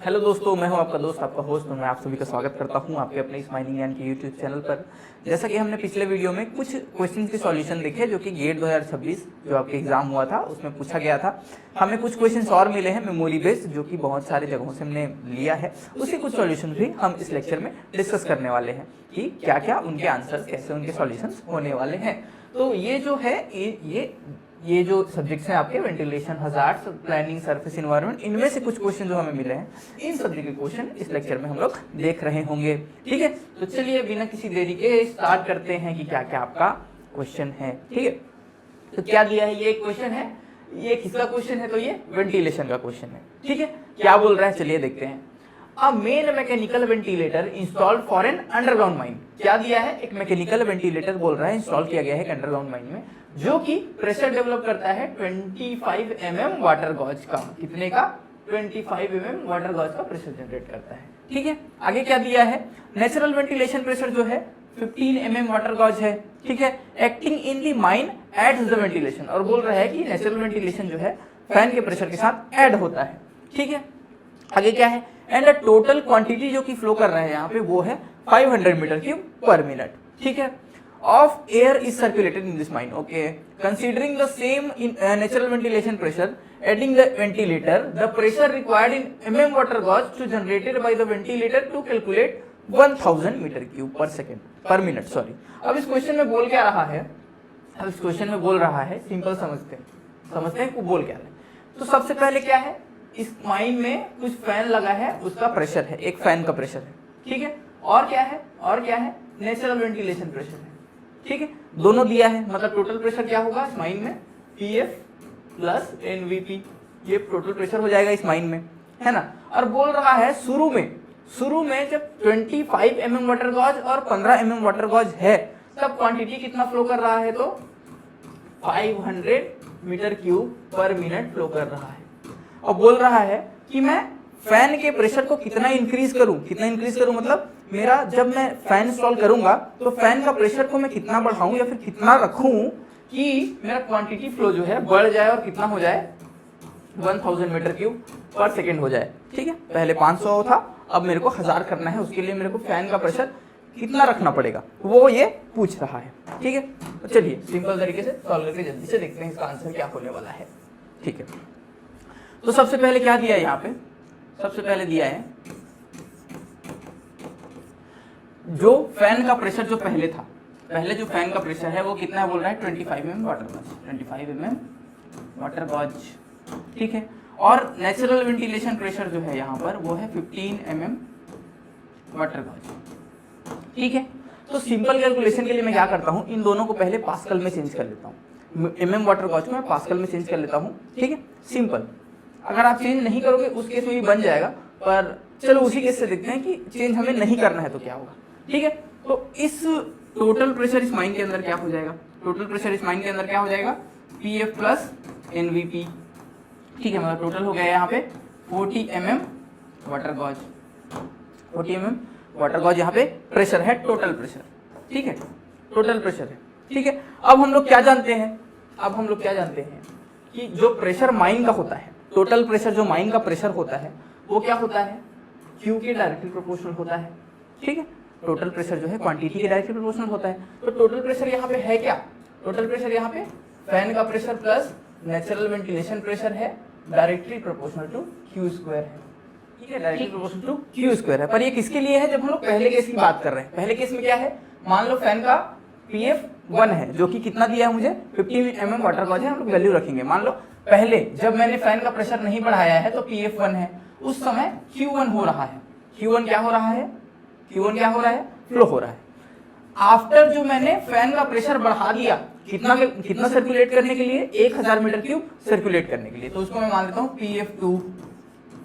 Hello दोस्तों, मैं हूं आपका दोस्त, आपका होस्ट, और मैं आप सभी का स्वागत करता हूं आपके अपने स्माइलिंग ज्ञान के यूट्यूब चैनल पर। जैसा कि हमने पिछले वीडियो में कुछ क्वेश्चन के सॉल्यूशन देखे जो कि गेट 2026 जो आपके एग्जाम हुआ था उसमें पूछा गया था। हमें कुछ क्वेश्चंस और मिले हैं मेमोरी बेस्ड, जो कि बहुत सारे जगहों से हमने लिया है। उसी कुछ सॉल्यूशन भी हम इस लेक्चर में डिस्कस करने वाले हैं कि क्या क्या उनके आंसर्स, कैसे उनके सॉल्यूशन होने वाले हैं। तो ये जो है ये जो सब्जेक्ट्स हैं आपके ventilation, hazards, planning, surface environment, इनमें से कुछ क्वेश्चन जो हमें मिले हैं, इन सब्जेक्ट के क्वेश्चन इस लेक्चर में हम लोग देख रहे होंगे। ठीक है, तो चलिए बिना किसी देरी के स्टार्ट करते हैं कि क्या क्या आपका क्वेश्चन है। ठीक है, तो क्या दिया है, ये एक क्वेश्चन है, ये किसका क्वेश्चन है, तो ये वेंटिलेशन का क्वेश्चन है। ठीक है, क्या बोल रहा है चलिए देखते हैं। अ main mechanical ventilator installed for an underground mine. क्या दिया है, एक मैकेनिकल वेंटिलेटर बोल रहा है इंस्टॉल किया गया है एक अंडरग्राउंड माइन में, जो कि प्रेशर डेवलप करता है 25 mm वाटर गॉज का। कितने का? 25 mm वाटर गॉज का प्रेशर जनरेट करता है। ठीक है, आगे क्या दिया है, नेचुरल वेंटिलेशन प्रेशर जो है 15 mm वाटर गॉज है। ठीक है, acting in the mine aids the ventilation, और बोल रहा है कि नेचुरल वेंटिलेशन जो है फैन के प्रेशर के साथ ऐड होता है। ठीक है, आगे क्या है, एंड द टोटल क्वांटिटी जो कि फ्लो कर रहा है यहाँ पे वो है 500 मीटर क्यूब पर मिनट। ठीक है, of air is circulated in this mine. Okay, considering the same natural ventilation pressure adding the ventilator, the pressure required in mm water gauge to generated by the ventilator to calculate 1000 meter cube per second per minute. Sorry, अब इस question में बोल क्या रहा है, अब इस question में बोल रहा है, सिंपल समझते हैं वो बोल क्या रहा है। तो सबसे पहले क्या है, इस माइन में कुछ फैन लगा है, उसका प्रेशर है, एक फैन का प्रेशर है। ठीक है, और क्या है, नेचुरल वेंटिलेशन प्रेशर है। ठीक है, दोनों दिया है, मतलब टोटल प्रेशर क्या होगा इस माइन में, PF प्लस NVP, ये टोटल प्रेशर हो जाएगा इस माइन में, है ना। और बोल रहा है शुरू में जब 25 mm वाटर गॉज और 15 mm वाटर गॉज है, तब क्वांटिटी कितना फ्लो कर रहा है, तो 500 meter cube per minute flow कर रहा है। और बोल रहा है कि मैं फैन के प्रेशर को कितना इंक्रीज करूं, मतलब मेरा जब मैं फैन इंस्टॉल करूंगा तो फैन का प्रेशर को मैं कितना बढ़ाऊं या फिर कितना रखूं कि मेरा क्वांटिटी फ्लो जो है बढ़ जाए और कितना हो जाए, 1000 मीटर क्यूब पर सेकेंड हो जाए। ठीक है, पहले 500 था, अब मेरे को 1000 करना है, उसके लिए मेरे को फैन का प्रेशर कितना रखना पड़ेगा, वो ये पूछ रहा है। ठीक है, तो चलिए सिंपल तरीके से सॉल्व करके जल्दी से देखते हैं इसका आंसर क्या होने वाला है। ठीक है, तो सबसे पहले क्या दिया है यहाँ पे, सबसे पहले दिया है जो फैन का प्रेशर जो पहले था, पहले जो फैन का प्रेशर है वो कितना है, बोल रहा है 25 mm water gauge, 25 mm water gauge. ठीक है, और नेचुरल वेंटिलेशन प्रेशर जो है यहाँ पर वो है 15 mm वाटर गॉज। ठीक है, तो सिंपल कैलकुलेशन के लिए मैं क्या करता हूँ, इन दोनों को पहले पास्कल में चेंज कर लेता हूँ, mm वाटर गॉज को मैं पास्कल में चेंज कर लेता हूँ। ठीक है, सिंपल, अगर आप चेंज नहीं करोगे उस केस में भी बन जाएगा, पर चलो उसी केस से देखते हैं कि चेंज हमें नहीं करना है तो क्या होगा। ठीक है, तो इस टोटल प्रेशर इस माइन के अंदर क्या हो जाएगा, टोटल प्रेशर इस माइन के अंदर क्या हो जाएगा, PF प्लस NVP। ठीक है, मतलब टोटल हो गया यहाँ पे 40 mm water gauge, 40 mm water gauge यहाँ पे प्रेशर है, टोटल प्रेशर। ठीक है, टोटल प्रेशर है। ठीक है, अब हम लोग क्या जानते हैं, कि जो प्रेशर माइन का होता है, टोटल प्रेशर जो माइन का प्रेशर होता है वो क्या होता है, Q के डायरेक्टली प्रोपोर्शनल होता है। ठीक है, टोटल प्रेशर जो है क्वांटिटी के डायरेक्टली प्रोपोर्शनल होता है। तो टोटल प्रेशर यहाँ पे है क्या, टोटल प्रेशर यहाँ पे फैन का pressure plus natural ventilation pressure है, directly proportional to Q square है। ठीक है, directly proportional to Q square है। पर ये किसके लिए है, जब हम लोग पहले केस की बात कर रहे हैं। पहले केस में क्या है, मान लो फैन का PF 1 है, जो कि कितना दिया है मुझे, 15 mm वाटर गॉज है, हम लोग वैल्यू रखेंगे। मान लो पहले जब मैंने फैन का प्रेशर नहीं बढ़ाया है तो PF 1 है, उस समय Q1 हो रहा है, Q1 क्या हो रहा है, फ्लो हो रहा है। आफ्टर जो मैंने फैन का प्रेशर बढ़ा दिया, कितना सर्कुलेट करने के लिए, 1000 मीटर क्यूब सर्कुलेट करने के लिए, तो उसको मैं मान लेता हूँ PF2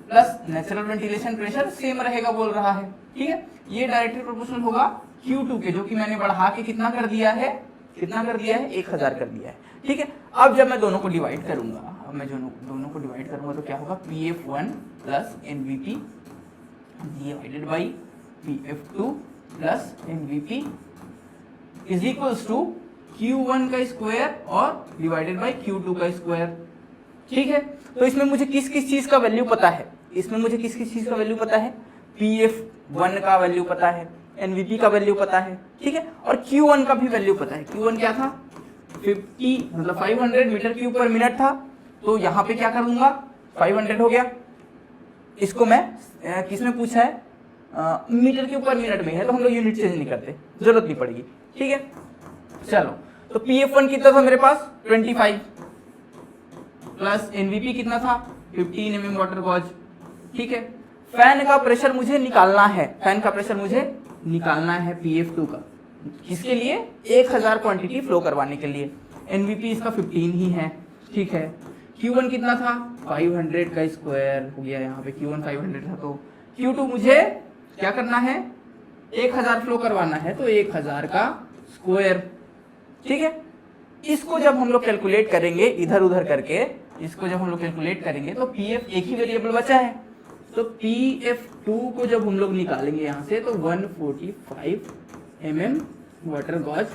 plus natural ventilation pressure same रहेगा बोल रहा है। ठीक है, ये डायरेक्टली प्रोपोर्शनल होगा Q2 के, जो कि मैंने बढ़ा के कितना कर दिया है, 1000 कर दिया है। ठीक है, अब जब मैं दोनों को डिवाइड करूंगा, तो क्या होगा, PF1 plus NVP divided by PF2 plus NVP is equals to Q1 का स्क्वायर और डिवाइडेड बाई Q2 का स्क्वायर। ठीक है, तो इसमें मुझे किस किस चीज का वैल्यू पता है, इसमें मुझे किस किस चीज का वैल्यू पता है, PF1 का वैल्यू पता है, NVP का वैल्यू पता है, ठीक है, और Q1 का भी वैल्यू पता है। Q1 क्या था, 50 मतलब 500 मीटर क्यूब पर मिनट था, तो यहाँ पे क्या कर दूंगा 500 हो गया। इसको मैं किसमें पूछा है, मीटर क्यूब पर मिनट में है, तो हम लोग यूनिट चेंज नहीं करते, जरूरत नहीं पड़ेगी, ठीक है। चलो तो PF1 कितना था मेरे पास 25 प्लस NVP कितना था 15 mm वाटर गॉज, ठीक है। फैन का प्रेशर मुझे निकालना है, फैन का प्रेशर मुझे निकालना है PF2 का, किसके लिए, 1000 क्वांटिटी फ्लो करवाने के लिए। NVP इसका 15 ही है, ठीक है। Q1 कितना था 500 का स्क्वायर हो गया, यहाँ पे Q1 500 था, तो Q2 मुझे क्या करना है 1000 फ्लो करवाना है, तो 1000 का स्क्वायर, ठीक है। इसको जब हम लोग कैलकुलेट करेंगे इधर उधर करके, इसको जब हम लोग कैलकुलेट करेंगे तो PF एक ही वेरिएबल बचा है, तो PF2 को जब हम लोग निकालेंगे यहाँ से तो 145 mm वाटर गॉज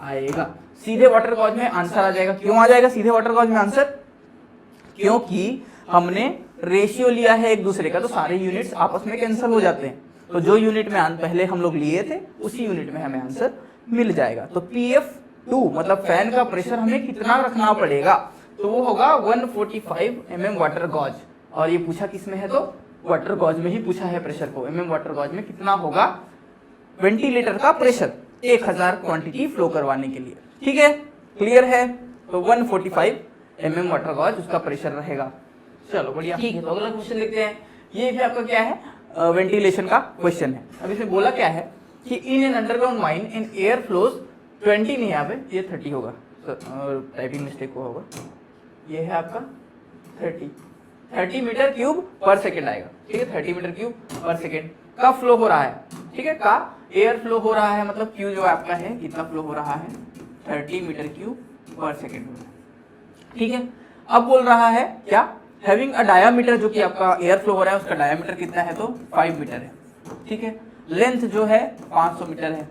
आएगा। सीधे वाटर गॉज में आंसर आ जाएगा। क्यों आ जाएगा सीधे वाटर गॉज में आंसर, क्योंकि हमने रेशियो लिया है एक दूसरे का, तो सारे यूनिट्स आपस में कैंसिल हो जाते हैं, तो जो यूनिट में पहले हम लोग लिए थे उसी यूनिट में हमें आंसर मिल जाएगा। तो PF2 मतलब फैन का प्रेशर हमें कितना रखना पड़ेगा, तो वो होगा 145 mm वाटर गॉज, और ये पूछा किस में है, तो वाटर गॉज में ही पूछा है प्रेशर को। mm वाटर गॉज में कितना होगा वेंटिलेटर का प्रेशर 1000 क्वांटिटी फ्लो करवाने के लिए, ठीक है, क्लियर है। तो 145 mm वाटर गॉज उसका प्रेशर रहेगा। चलो बढ़िया, ठीक है। तो अगला क्वेश्चन लिखते हैं। ये भी आपका क्या है, वेंटिलेशन का क्वेश्चन है। अब इसमें बोला क्या है कि in an underground mine in air flows 20 नहीं, यहाँ पे ये 30 होगा, टाइपिंग मिस्टेक हुआ होगा, ये है आपका 30 मीटर क्यूब पर सेकेंड आएगा, ठीक है। 30 मीटर क्यूब पर सेकेंड का फ्लो हो रहा है, ठीक है, का एयर फ्लो हो रहा है, मतलब क्यू जो आपका है कितना फ्लो हो रहा है 30 मीटर क्यूब पर सेकेंड, ठीक है। अब बोल रहा है क्या, हैविंग अ डायामीटर, जो कि आपका एयर फ्लो हो रहा है उसका डायामीटर कितना है, तो 5 मीटर है, ठीक है। लेंथ जो है 500 मीटर है।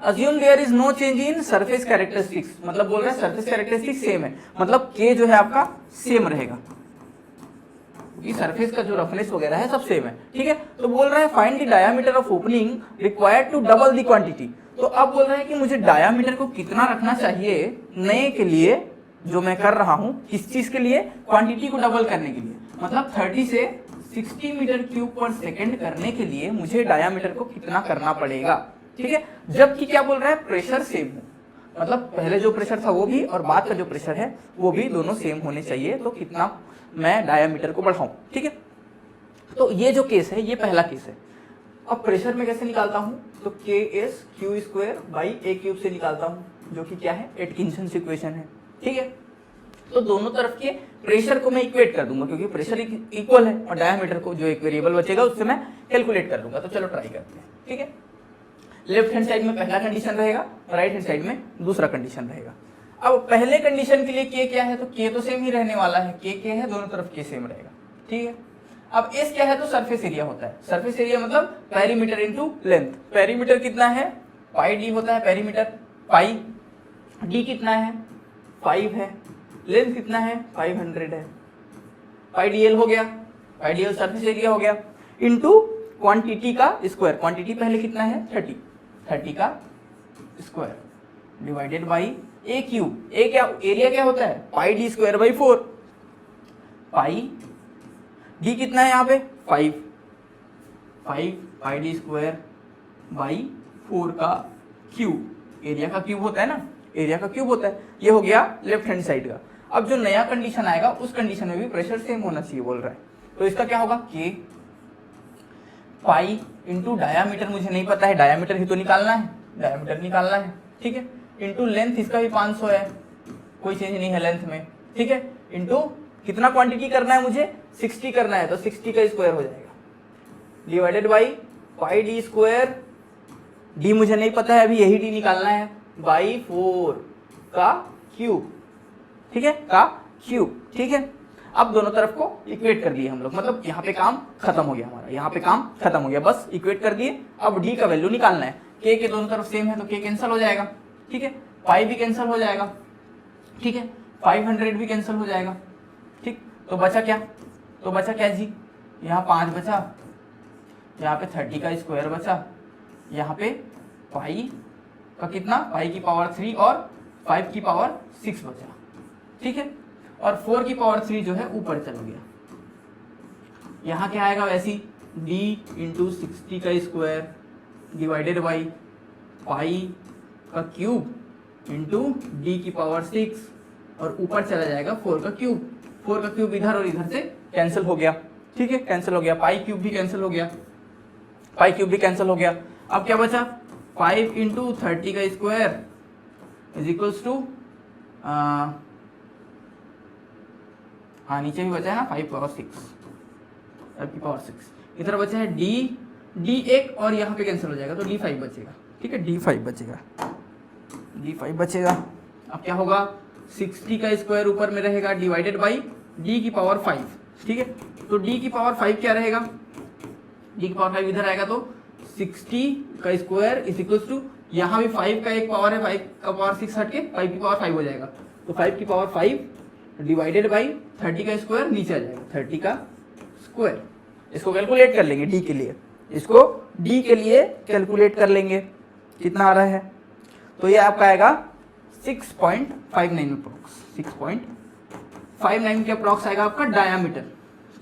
Assume there is no change in surface characteristics, मतलब बोल रहा है सरफेस कैरेक्टरिस्टिक्स सेम है, मतलब के जो है आपका सेम रहेगा, ये सरफेस का जो रफनेस वगैरह है सब सेम है, ठीक है। तो बोल रहा है find the diameter of opening required to double the quantity, तो अब बोल रहा है कि मुझे डायामीटर को कितना रखना चाहिए नए के लिए जो मैं कर रहा हूं, किस चीज के लिए, क्वांटिटी को डबल करने के लिए, मतलब 30 से 60 मीटर क्यूब पर सेकेंड करने के लिए मुझे डायामीटर को कितना करना पड़ेगा, ठीक है। जबकि क्या बोल रहा है, प्रेशर सेम है, मतलब पहले जो प्रेशर था वो भी और बाद का जो प्रेशर है वो भी दोनों सेम होने चाहिए, तो कितना मैं डायामीटर को बढ़ाऊं, ठीक है। तो ये जो केस है ये पहला केस है। अब प्रेशर में कैसे निकालता हूं, तो KS/Q² से निकालता हूं, जो कि क्या है एटकिंसंस इक्वेशन है, ठीक है। तो दोनों तरफ के प्रेशर को मैं इक्वेट कर दूंगा, क्योंकि प्रेशर इक्वल है, और डायामीटर को जो एक वेरिएबल बचेगा उससे मैं कैलकुलेट कर दूंगा। तो चलो ट्राई करते हैं, ठीक है। लेफ्ट हैंड साइड में पहला कंडीशन रहेगा, राइट हैंड साइड में दूसरा कंडीशन रहेगा। अब पहले कंडीशन के लिए के क्या है, तो के तो सेम ही रहने वाला है, के है, दोनों तरफ के सेम रहेगा, ठीक है। अब एस क्या है, तो सरफेस एरिया होता है, सरफेस एरिया मतलब पेरीमीटर इनटू लेंथ। पेरीमीटर कितना है, पाई डी होता है पेरीमीटर, पाई डी कितना है 5 है, लेंथ कितना है 500 है, पाई डी एल हो गया, pi D L surface area हो गया, इनटू क्वांटिटी का स्क्वायर, क्वांटिटी पहले कितना है 30 का square divided by A cube. A क्या, एरिया क्या होता है pi D square by 4, pi D कितना है यहाँ पे 5 पाई डी स्क्वायर बाई 4 का क्यूब, एरिया का क्यूब होता है ना, एरिया का क्यूब होता है। ये हो गया लेफ्ट हैंड साइड का। अब जो नया कंडीशन आएगा उस कंडीशन में भी प्रेशर सेम होना चाहिए बोल रहा है, तो इसका क्या होगा के पाई इंटू डायामीटर, मुझे नहीं पता है, डायामीटर ही तो निकालना है, डायामीटर निकालना है, ठीक है, इंटू लेंथ, इसका भी 500 है, कोई चेंज नहीं है लेंथ में, ठीक है, इंटू कितना क्वांटिटी करना है मुझे 60 करना है, तो 60 का स्क्वायर हो जाएगा, divided by pi D square, D मुझे नहीं पता है अभी, यही डी निकालना है, बाई 4 का क्यूब, ठीक है, का क्यूब, ठीक है। अब दोनों तरफ को इक्वेट कर दिए हम लोग, मतलब यहाँ पे काम खत्म हो गया हमारा, यहाँ पे काम खत्म हो गया, बस इक्वेट कर दिए। अब डी का वैल्यू निकालना है, के दोनों तरफ सेम है तो के कैंसिल हो जाएगा, ठीक है, पाई भी कैंसिल हो जाएगा, ठीक है, 500 भी कैंसिल हो जाएगा, ठीक। तो बचा क्या तो बचा क्या जी, यहाँ 5 बचा, यहाँ पे 30 का स्क्वायर बचा, यहाँ पे पाई का कितना, पाई की पावर 3 और 5 की पावर 6 बचा, ठीक है। और 4 की पावर 3 जो है ऊपर चल गया। यहाँ क्या आएगा वैसी, d इंटू 60 का स्क्वायर डिवाइडेड बाई पाई का क्यूब इंटू डी की पावर 6 और ऊपर चला जाएगा 4 का क्यूब। 4 का क्यूब इधर और इधर से कैंसिल हो गया, ठीक है, कैंसिल हो गया। पाई क्यूब भी कैंसिल हो गया, पाई क्यूब भी कैंसिल हो गया। अब क्या बचा, 5 इंटू 30 का स्क्वायर इज इक्वल्स टू, हाँ नीचे भी बचा है ना 5 पावर 6, 5 की पावर 6। इधर बचा है डी 1 और यहाँ पे कैंसिल हो जाएगा तो d5 बचेगा, ठीक है, d5 बचेगा, d5 बचेगा। अब क्या होगा, 60 का स्क्वायर ऊपर में रहेगा डिवाइडेड बाई d की पावर 5, ठीक है। तो d की पावर 5 क्या रहेगा, d की पावर 5 इधर आएगा तो 60 का स्क्वायर इज इक्वल्स टू, यहाँ भी 5 का एक पावर है, 5 का पावर 6 हट के 5 की पावर 5 हो जाएगा, तो 5 की पावर 5 डिवाइडेड बाई 30 का स्क्वायर नीचे आ जाएगा, 30 का स्क्वायर। इसको कैलकुलेट कर लेंगे d के लिए, इसको d के लिए कैलकुलेट कर लेंगे कितना आ रहा है, तो ये आपका आएगा 6.59 अप्रोक्स, 6.59 के अप्रोक्स आएगा आपका डायामीटर।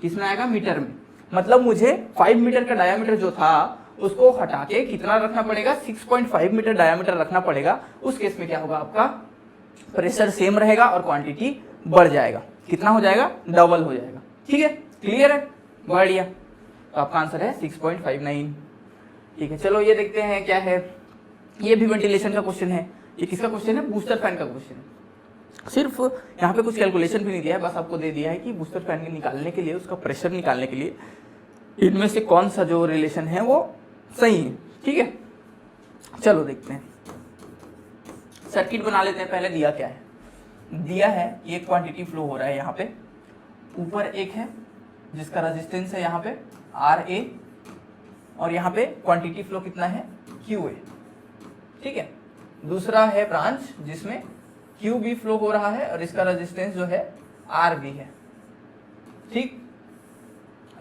किसमें आएगा, मीटर में। मतलब मुझे 5 मीटर का डायामीटर जो था उसको हटा के कितना रखना पड़ेगा, 6.5 मीटर डायामीटर रखना पड़ेगा। उस केस में क्या होगा, आपका प्रेशर सेम रहेगा और क्वांटिटी बढ़ जाएगा। कितना हो जाएगा, डबल हो जाएगा, ठीक है, क्लियर है, बढ़िया। तो आपका आंसर है 6.59, ठीक है। चलो ये देखते हैं क्या है, ये भी वेंटिलेशन का क्वेश्चन है। ये किसका क्वेश्चन है, बूस्टर फैन का क्वेश्चन है। सिर्फ यहाँ पे कुछ कैलकुलेशन भी नहीं दिया है, बस आपको दे दिया है कि बूस्टर फैन के निकालने के लिए, उसका प्रेशर निकालने के लिए इनमें से कौन सा जो रिलेशन है वो सही है, ठीक है। चलो देखते हैं, सर्किट बना लेते हैं। पहले दिया क्या है, दिया है कि एक क्वांटिटी फ्लो हो रहा है, यहाँ पे ऊपर एक है जिसका रेजिस्टेंस है यहाँ पे RA और यहाँ पे क्वांटिटी फ्लो कितना है QA, ठीक है। दूसरा है ब्रांच जिसमें QB फ्लो हो रहा है और इसका रेजिस्टेंस जो है RB है, ठीक,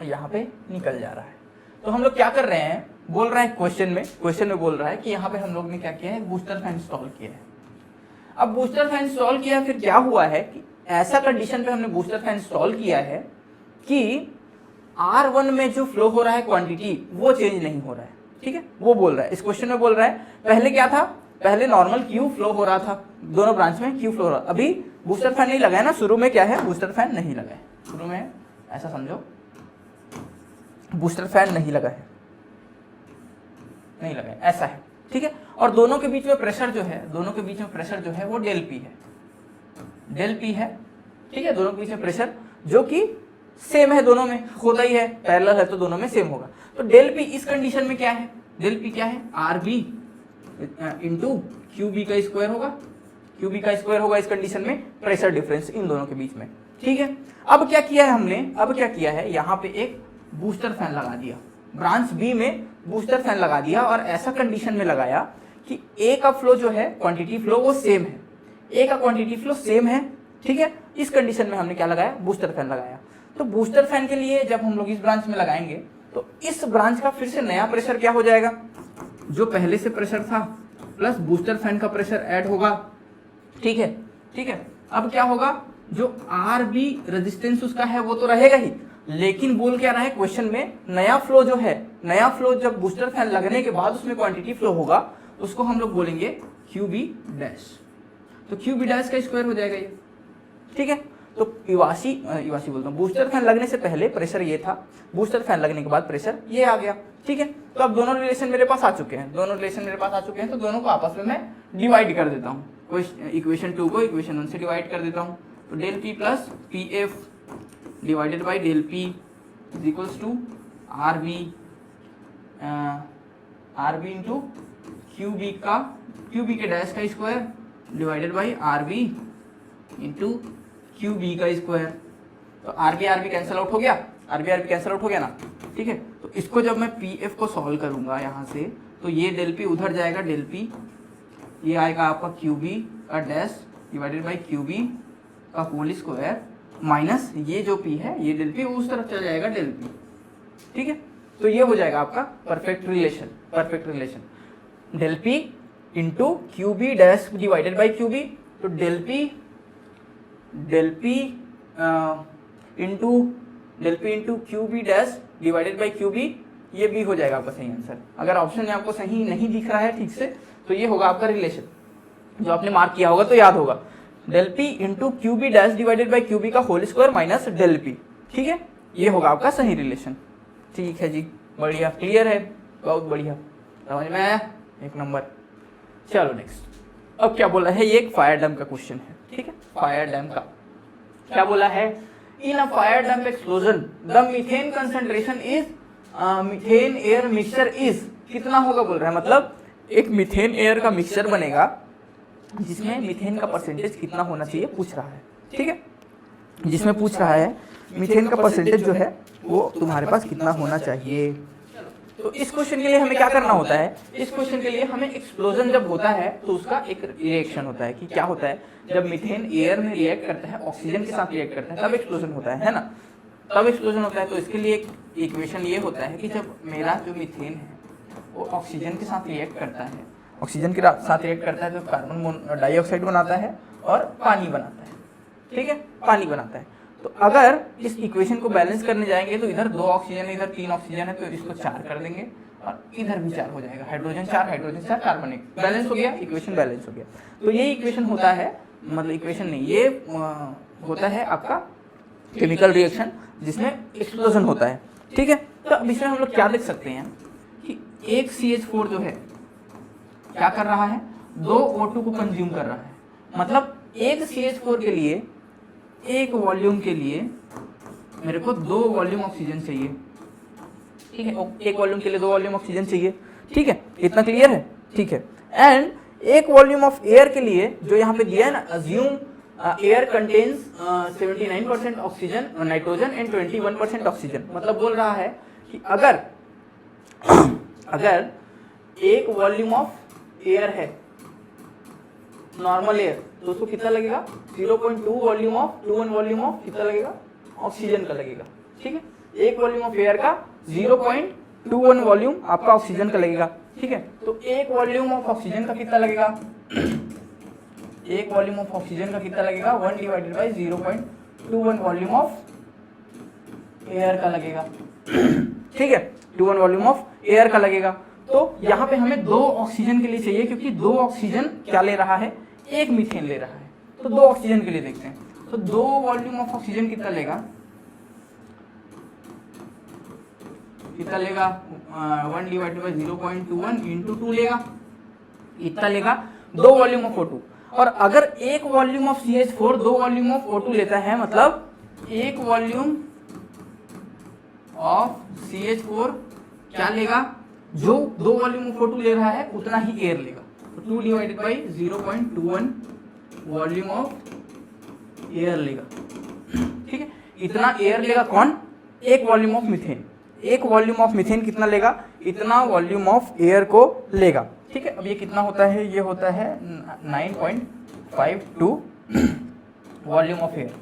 यहाँ पे निकल जा रहा है। तो हम लोग क्या कर रहे हैं, बोल रहे हैं क्वेश्चन में बोल रहा है कि यहाँ पे हम लोग ने क्या किया है, बूस्टर फैन इंस्टॉल किया है। अब बूस्टर फैन इंस्टॉल किया, फिर क्या हुआ है कि ऐसा कंडीशन पे हमने बूस्टर फैन इंस्टॉल किया है कि R1 में जो फ्लो हो रहा है क्वांटिटी वो चेंज नहीं हो रहा है, ठीक है, वो बोल रहा है। इस क्वेश्चन में बोल रहा है पहले क्या था, पहले नॉर्मल Q फ्लो हो रहा था, दोनों ब्रांच में Q फ्लो हो रहा। अभी बूस्टर फैन नहीं लगा है ना, शुरू में क्या है, बूस्टर फैन नहीं लगा है, शुरू में ऐसा समझो बूस्टर फैन नहीं लगा है, नहीं लगा है, ऐसा है, ठीक है। और दोनों के बीच में प्रेशर जो है, दोनों के बीच में प्रेशर जो है वो डेल P है, डेल P है, ठीक है। दोनों के बीच में प्रेशर जो कि सेम है, दोनों में होता ही है, पैरेलल है तो दोनों में सेम होगा। तो डेल P इस कंडीशन में क्या है, डेल P क्या है, RB इंटू QB का स्क्वायर होगा, QB का स्क्वायर होगा इस कंडीशन में, प्रेशर डिफरेंस इन दोनों के बीच में, ठीक है। अब क्या किया है हमने, अब क्या किया है, यहाँ पे एक बूस्टर फैन लगा दिया, ब्रांच B में बूस्टर फैन लगा दिया और ऐसा कंडीशन में लगाया कि A का फ्लो जो है क्वांटिटी फ्लो वो सेम है, A का क्वांटिटी फ्लो सेम है, ठीक है। इस कंडीशन में हमने क्या लगाया, बूस्टर फैन लगाया। तो बूस्टर फैन के लिए जब हम लोग इस ब्रांच में लगाएंगे तो इस ब्रांच का फिर से नया प्रेशर क्या हो जाएगा, जो पहले से प्रेशर था प्लस बूस्टर फैन का प्रेशर ऐड होगा, ठीक है, ठीक है। अब क्या होगा, जो RB रेजिस्टेंस उसका है वो तो रहेगा ही, लेकिन बोल क्या रहा है क्वेश्चन में, नया फ्लो जो है, नया फ्लो जब बूस्टर फैन लगने के बाद उसमें क्वांटिटी फ्लो होगा उसको हम लोग बोलेंगे QB डैश। तो QB डैश का स्क्वायर हो जाएगा ये, ठीक है। तो इवासी बोलता हूँ, बूस्टर फैन लगने से पहले प्रेशर ये था, बूस्टर फैन लगने के बाद प्रेशर ये आ गया, ठीक है। तो अब दोनों रिलेशन मेरे पास आ चुके हैं, दोनों रिलेशन मेरे पास आ चुके हैं, तो दोनों को आपस में मैं डिवाइड कर देता हूँ। इक्वेशन 2 को इक्वेशन 1 से डिवाइड कर देता हूँ। तो del P plus PF divided by del P is equals to RB into QB के डैश का square divided by RB into QB का स्क्वायर। तो RB कैंसिल आउट हो गया, RB कैंसिल आउट हो गया ना, ठीक है। तो इसको जब मैं PF को सॉल्व करूंगा यहाँ से, तो ये डेल P उधर जाएगा, डेल P ये आएगा आपका QB का डैश डिवाइडेड बाई QB का होल स्क्वायर माइनस ये जो P है ये डेल P उस तरफ चला जाएगा डेल P, ठीक है। तो ये हो जाएगा आपका perfect relation del P into Q B dash divided by Q B. तो del P into Q B dash divided by Q B, ये भी हो जाएगा आपका सही आंसर। अगर ऑप्शन में आपको सही नहीं दिख रहा है ठीक से तो ये होगा आपका रिलेशन, जो आपने मार्क किया होगा तो याद होगा, del P into Q B dash divided by Q B का whole square minus del P, ठीक है। ये होगा आपका सही रिलेशन। ठीक है जी, बढ़िया, क्लियर है, बहुत बढ़िया, समझ में आया, एक नंबर। चलो नेक्स्ट, अब क्या बोला है, ये एक फायर डैम का क्वेश्चन है, ठीक है। फायर डैम का क्या बोला है, in a fire damp explosion the methane concentration is methane air mixture is, कितना होगा बोल रहा है, मतलब एक मीथेन एयर का मिक्सचर बनेगा जिसमें मीथेन का परसेंटेज कितना होना चाहिए पूछ रहा है, ठीक है। जिसमें पूछ रहा है मीथेन का परसेंटेज जो है वो तुम्हारे पास कितना होना चाहिए। तो इस क्वेश्चन के लिए हमें क्या करना होता है, इस क्वेश्चन के लिए हमें एक्सप्लोजन जब होता है तो उसका एक रिएक्शन होता है कि क्या होता है, जब मीथेन एयर में रिएक्ट करता है, ऑक्सीजन के साथ रिएक्ट करता है, तब एक्सप्लोजन होता है ना, तब एक्सप्लोजन होता है। तो इसके लिए एक इक्वेशन ये होता है कि जब मेरा जो मीथेन है वो ऑक्सीजन के साथ रिएक्ट करता है, ऑक्सीजन के साथ रिएक्ट करता है तो कार्बन डाइऑक्साइड बनाता है और पानी बनाता है, ठीक है, पानी बनाता है। तो अगर इस इक्वेशन को बैलेंस करने जाएंगे तो इधर 2 ऑक्सीजन है, इधर 3 ऑक्सीजन है, तो इसको 4 कर देंगे और इधर भी 4 हो जाएगा, हाइड्रोजन 4 कार्बन 1, बैलेंस हो गया, इक्वेशन बैलेंस हो गया। तो ये इक्वेशन होता है, मतलब इक्वेशन नहीं, ये होता है आपका केमिकल रिएक्शन जिसमें एक्सप्लोजन होता है, ठीक है। तो अब इसमें हम लोग क्या देख सकते हैं कि एक CH4 जो है क्या कर रहा है, 2 O2 को कंज्यूम कर रहा है, मतलब एक CH4 के लिए, एक वॉल्यूम के लिए मेरे को 2 वॉल्यूम ऑक्सीजन चाहिए, ठीक है, एक वॉल्यूम के लिए 2 वॉल्यूम ऑक्सीजन चाहिए, ठीक है, इतना क्लियर है, ठीक है। एंड एक वॉल्यूम ऑफ एयर के लिए जो यहाँ पे दिया है ना, assume air contains 79% oxygen, nitrogen and 21% oxygen, मतलब बोल रहा है कि अगर एक वॉल्यूम ऑफ एयर है, नॉर्मल एयर, तो उसको कितना लगेगा, 0.2 वॉल्यूम ऑफ 1 वॉल्यूम ऑफ कितना लगेगा, ऑक्सीजन का लगेगा, ठीक है। एक वॉल्यूम ऑफ एयर का 0.21 वॉल्यूम आपका ऑक्सीजन का लगेगा, ठीक है। तो एक वॉल्यूम ऑफ ऑक्सीजन का कितना लगेगा, एक वॉल्यूम ऑफ ऑक्सीजन का कितना लगेगा, 1 divided by 0.21 volume of air का लगेगा, ठीक है, 21 वॉल्यूम ऑफ एयर का लगेगा। तो यहाँ पे हमें 2 ऑक्सीजन के लिए चाहिए, क्योंकि 2 ऑक्सीजन क्या ले रहा है, एक मीथेन ले रहा है, तो 2 ऑक्सीजन के लिए देखते हैं। तो 2 वॉल्यूम ऑफ ऑक्सीजन कितना लेगा, 1 डिवाइडेड बाई 0.21 इंटू 2 लेगा, इतना लेगा 2 वॉल्यूम ऑफ O2। और अगर एक volume of CH4 2 volume of O2 लेता है, मतलब एक वॉल्यूम ऑफ CH4 क्या लेगा, जो 2 वॉल्यूम ऑफ O2 ले रहा है उतना ही एयर लेगा, तो 2 divided by 0.21 volume of air लेगा, ठीक है, इतना एयर लेगा कौन, एक वॉल्यूम ऑफ मीथेन, एक वॉल्यूम ऑफ मीथेन कितना लेगा, इतना वॉल्यूम ऑफ एयर को लेगा, ठीक है। अब ये कितना होता है, ये होता है 9.52 वॉल्यूम ऑफ एयर,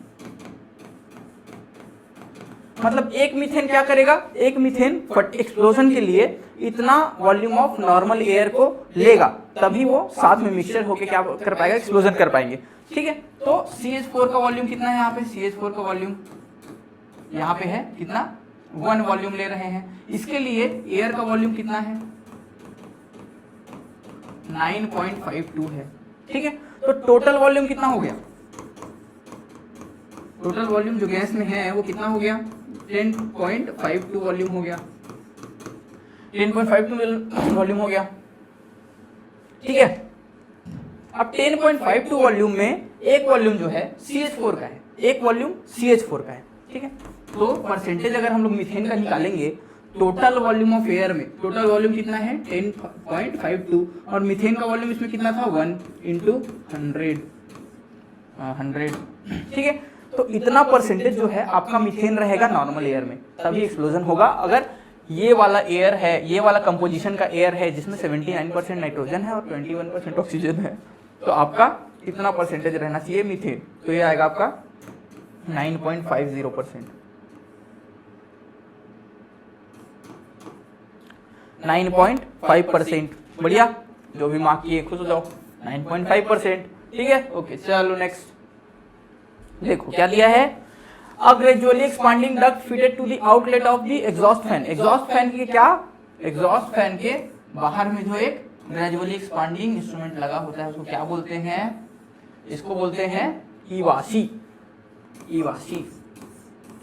मतलब एक मीथेन क्या करेगा, एक मीथेन एक्सप्लोजन के लिए इतना वॉल्यूम ऑफ नॉर्मल एयर को लेगा, तभी वो साथ में मिक्सचर होके क्या कर पाएगा, एक्सप्लोजन कर पाएंगे, ठीक है। तो CH4 का वॉल्यूम कितना है, यहाँ पे CH4 का वॉल्यूम यहाँ पे है कितना, 1 वॉल्यूम ले रहे हैं, इसके लिए एयर का वॉल्यूम कितना है, 9.52 है, ठीक है। तो टोटल वॉल्यूम कितना हो गया, टोटल वॉल्यूम जो गैस में है वो कितना हो गया, 10.52 वॉल्यूम हो गया, 10.52 वॉल्यूम हो गया, ठीक है। अब 10.52 वॉल्यूम में एक वॉल्यूम जो है CH4 का है, एक वॉल्यूम CH4 का है, ठीक है। तो परसेंटेज अगर हम लोग मीथेन का निकालेंगे टोटल वॉल्यूम ऑफ एयर में, टोटल वॉल्यूम कितना है 10.52 और मीथेन का वॉल्यूम इसमें कितना था 1 इंटू 100, ठीक है। तो इतना परसेंटेज जो है आपका मीथेन रहेगा नॉर्मल एयर में, तभी एक्सप्लोजन होगा। अगर ये वाला एयर है, ये वाला कंपोजिशन का एयर है जिसमें 79% नाइट्रोजन है और 21% ऑक्सीजन है, तो आपका कितना परसेंटेज रहना चाहिए मीथेन, तो ये आएगा आपका 9.50%, 9.5%। बढ़िया, जो भी मार्क किए खुश हो जाओ, 9.5%। ठीक है, ओके चलो नेक्स्ट देखो क्या दिया है। A gradually expanding duct fitted to the outlet of the exhaust fan. Exhaust fan के क्या, एग्जॉस्ट फैन के बाहर में जो एक ग्रेजुअली एक्सपांडिंग इंस्ट्रूमेंट लगा होता है उसको क्या बोलते हैं, इसको बोलते हैं ईवासी। ईवासी,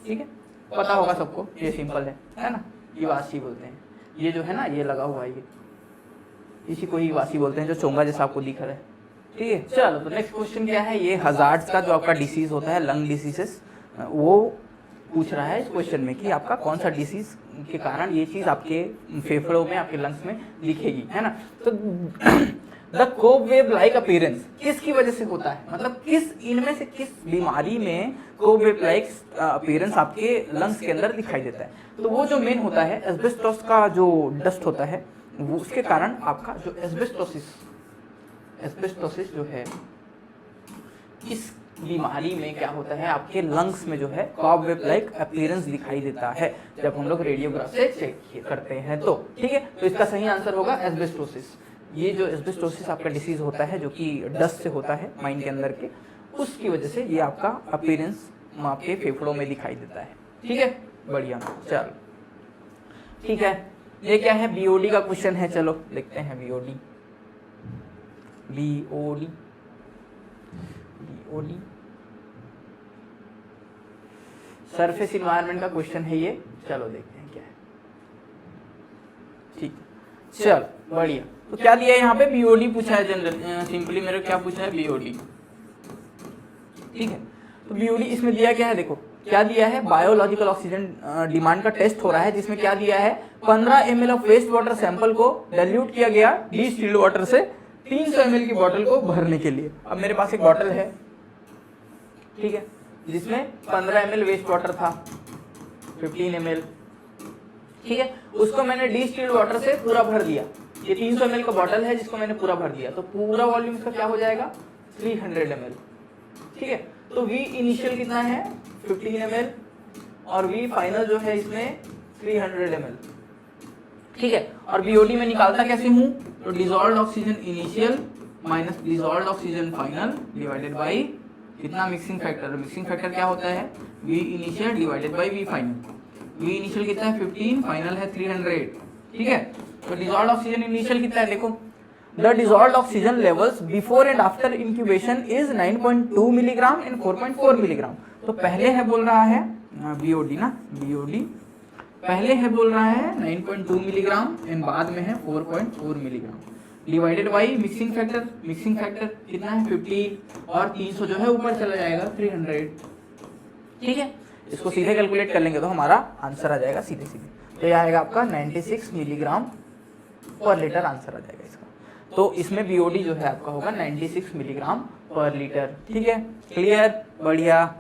ठीक है, पता होगा सबको, ये सिंपल है ना, ईवासी बोलते हैं। ये जो है ना, ये लगा हुआ है, ये इसी को ईवासी बोलते हैं, जो चोंगा जैसा आपको दिख रहा है। ठीक है, चलो तो नेक्स्ट क्वेश्चन क्या है, ये हजार्ड्स का जो आपका डिसीज होता है, लंग डिसीजेस, वो पूछ रहा है इस क्वेश्चन में कि आपका कौन सा डिसीज के कारण ये चीज आपके फेफड़ों में, आपके लंग्स में दिखेगी, है ना। तो द कोबवेव लाइक अपीयरेंस किसकी वजह से होता है, मतलब किस इनमें से किस बीमारी में कोबवेव लाइक अपीयरेंस आपके लंग्स के अंदर दिखाई देता है। तो वो जो मेन होता है एस्बेस्टोस का जो डस्ट होता है, वो उसके कारण आपका जो एस्बेस्टोसिस जो है, इस बीमारी में क्या होता है, आपके लंग्स में जो है कॉबवेव लाइक अपीयरेंस दिखाई देता है जब हम लोग रेडियोग्राफ से चेक करते हैं तो। ठीक है, तो इसका सही आंसर होगा एस्बेस्टोसिस। ये जो एस्बेस्टोसिस आपका डिसीज होता है जो कि डस्ट से होता है माइंड के अंदर के, उसकी वजह से ये आपका अपीयरेंस आपके फेफड़ों में दिखाई देता है। ठीक है, बढ़िया, चलो ठीक है। ये क्या है, बीओडी का क्वेश्चन है, चलो देखते हैं BOD. BOD BOD surface environment का क्वेश्चन है ये, चलो देखते हैं क्या है। ठीक, चलो बढ़िया। तो क्या दिया है यहाँ पे, बीओडी पूछा है जनरल, सिंपली मेरे क्या पूछा है, बीओडी। ठीक है, तो बीओडी इसमें दिया क्या है, देखो क्या दिया है, बायोलॉजिकल ऑक्सीजन डिमांड का टेस्ट हो रहा है, जिसमें क्या दिया है, 15 ml of waste water sample को डाइल्यूट किया गया डिस्टिल्ड वाटर से 300 ml की बोतल को भरने के लिए। अब मेरे पास एक बोतल है, ठीक है, जिसमें 15 ml वेस्ट वाटर था, 15 ml, ठीक है, उसको मैंने डिस्टिल्ड वाटर से पूरा भर दिया। ये 300 ml का बोतल है जिसको मैंने पूरा भर दिया, तो पूरा वॉल्यूम इसका क्या हो जाएगा, 300 ml। ठीक है, तो V इनिशियल कितना है, 15 ml, और V फाइनल जो है इसमें 300 ml। ठीक है, और बीओडी में निकालता कैसे हूँ, तो dissolved oxygen initial minus dissolved oxygen final divided by कितना, मिक्सिंग फैक्टर। मिक्सिंग फैक्टर क्या होता है, V initial divided by V final. V initial कितना है 15, फाइनल है 300। ठीक है, तो डिसॉल्व्ड ऑक्सीजन इनिशियल कितना है, देखो the dissolved oxygen levels before and after incubation is 9.2 milligram and 4.4 milligram. तो पहले है बोल रहा है बीओडी ना, बीओडी पहले है बोल रहा है 9.2 मिलीग्राम एंड बाद में है 4.4 milligram divided by mixing factor. Mixing factor कितना है 15, और 300 जो है ऊपर चला जाएगा 300। ठीक है, इसको सीधे कैलकुलेट कर लेंगे तो हमारा आंसर आ जाएगा सीधे सीधे, तो यह आएगा आपका 96 मिलीग्राम पर लीटर आंसर आ जाएगा इसका। तो इसमें बीओडी जो है आपका होगा 96 मिलीग्राम पर लीटर। ठीक है, क्लियर, बढ़िया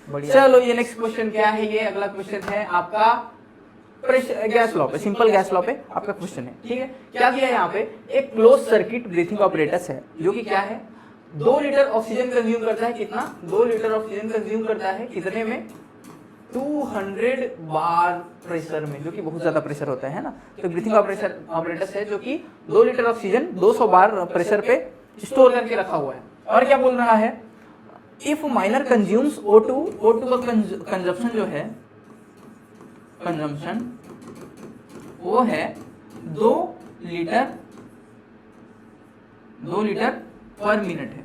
बढ़िया। चलो ये नेक्स्ट क्वेश्चन क्या है, ये अगला क्वेश्चन है आपका प्रेशर गैस लॉ पे, सिंपल गैस लॉ पे आपका क्वेश्चन है। ठीक है, क्या दिया है यहाँ पे, एक क्लोज सर्किट ब्रीथिंग ऑपरेटस है जो कि क्या है, 2 लीटर ऑक्सीजन कंज्यूम करता है, कितना, 2 लीटर ऑक्सीजन कंज्यूम करता है, कितने में, 200 बार प्रेशर में, जो कि बहुत ज्यादा प्रेशर होता है ना। तो ब्रीथिंग ऑपरेटस है जो कि 2 लीटर ऑक्सीजन 200 बार प्रेशर पे स्टोर करके रखा हुआ है। और क्या बोल रहा है, if minor consumes O2, O2 का कंजप्शन जो है, कंजम्पशन वो है 2 लीटर पर मिनट है।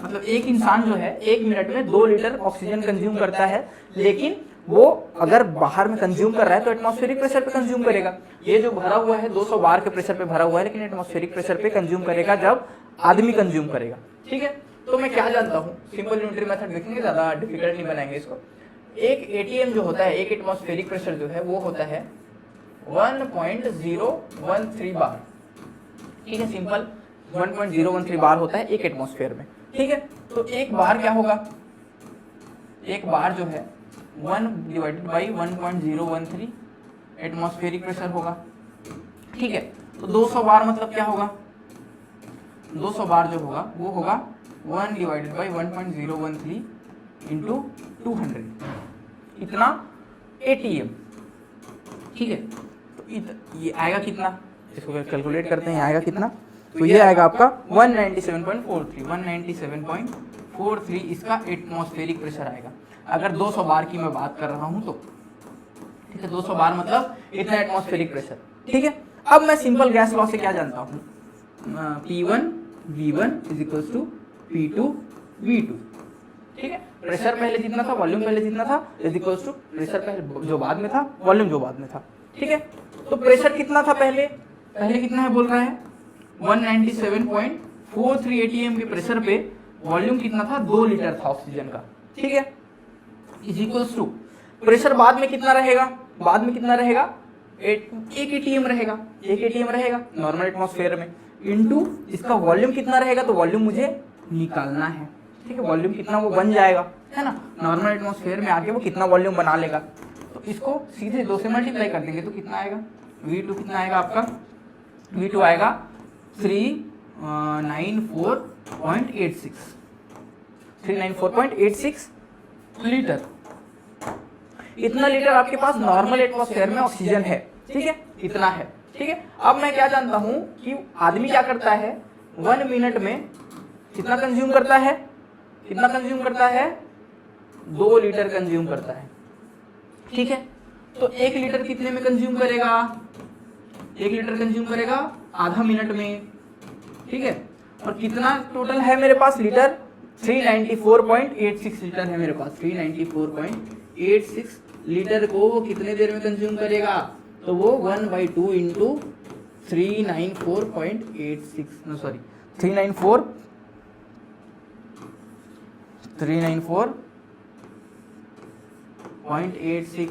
मतलब एक इंसान जो है 1 मिनट में 2 लीटर ऑक्सीजन कंज्यूम करता है, लेकिन वो अगर बाहर में कंज्यूम कर रहा है तो एटमॉस्फेरिक प्रेशर पे कंज्यूम करेगा। ये जो भरा हुआ है 200 बार के प्रेशर पे भरा हुआ है, लेकिन एटमॉस्फेरिक प्रेशर पे कंज्यूम करेगा जब आदमी कंज्यूम करेगा। ठीक है, तो मैं क्या जानता हूँ, सिंपल यूनिटरी मेथड देखेंगे, ज्यादा डिफिकल्ट नहीं बनाएंगे इसको। एक एटीएम जो होता है, एक एटमॉस्फेरिक प्रेशर जो है वो होता है 1.013 बार। ठीक है, सिंपल 1.013 बार होता है एक एटमॉस्फेयर में। ठीक है, तो एक बार क्या होगा, एक बार जो है 1 डिवाइडेड बाई 1.013 एटमॉस्फेरिक प्रेशर होगा। ठीक है, तो 200 बार मतलब क्या होगा, 200 बार जो होगा वो होगा 1 डिवाइडेड बाई 1.013 इंटू 200 इतना ATM, ठीक है। तो ये आएगा कितना, इसको कैलकुलेट करते हैं, आएगा कितना, तो ये आएगा आपका 197.43 इसका एटमॉस्फेरिक प्रेशर आएगा। अगर 200 बार की मैं बात कर रहा हूं तो, ठीक है, 200 बार मतलब इतना एटमॉस्फेरिक प्रेशर, ठीक है। अब मैं सिंपल गैस लॉ से क्या जानता हूं, P1 V1 is equals to P2 V2, ठीक है। प्रेशर पहले जितना था, वॉल्यूम पहले जितना था, इज इक्वल्स टू प्रेशर पहले जो बाद में था, वॉल्यूम जो बाद में था, ठीक है। तो प्रेशर कितना था पहले कितना है बोल रहा है 197.43 ATM के प्रेशर पे वॉल्यूम कितना था, 2 लीटर था ऑक्सीजन का, ठीक है, इज इक्वल्स टू प्रेशर बाद में कितना रहेगा, बाद में कितना रहेगा, 1 ATM रहेगा, 1 ATM रहेगा नॉर्मल एटमॉस्फेयर में, इनटू इसका वॉल्यूम कितना रहेगा, तो वॉल्यूम मुझे निकालना है, ठीक है। वॉल्यूम कितना वो बन जाएगा, है ना, नॉर्मल एटमॉस्फेयर में आके वो कितना वॉल्यूम बना लेगा, तो इसको सीधे 2 से मल्टीप्लाई कर देंगे तो कितना आएगा, V2 कितना आएगा आपका, V2 आएगा 394.86 लीटर। इतना लीटर आपके पास नॉर्मल एटमॉस्फेयर में ऑक्सीजन है, ठीक है, इतना है, ठीक है। अब मैं क्या जानता हूं कि आदमी क्या करता है, 1 मिनट में कितना कंज्यूम करता है, कितना कंज्यूम करता है, 2 लीटर कंज्यूम करता है, ठीक है। तो 1 लीटर कितने में कंज्यूम करेगा, 1 लीटर कंज्यूम करेगा आधा मिनट में, ठीक है। और कितना टोटल है मेरे पास लीटर, 394.86 लीटर है मेरे पास, 394.86 लीटर को वो कितने देर में कंज्यूम करेगा, तो वो 1/2 इंटू 394.86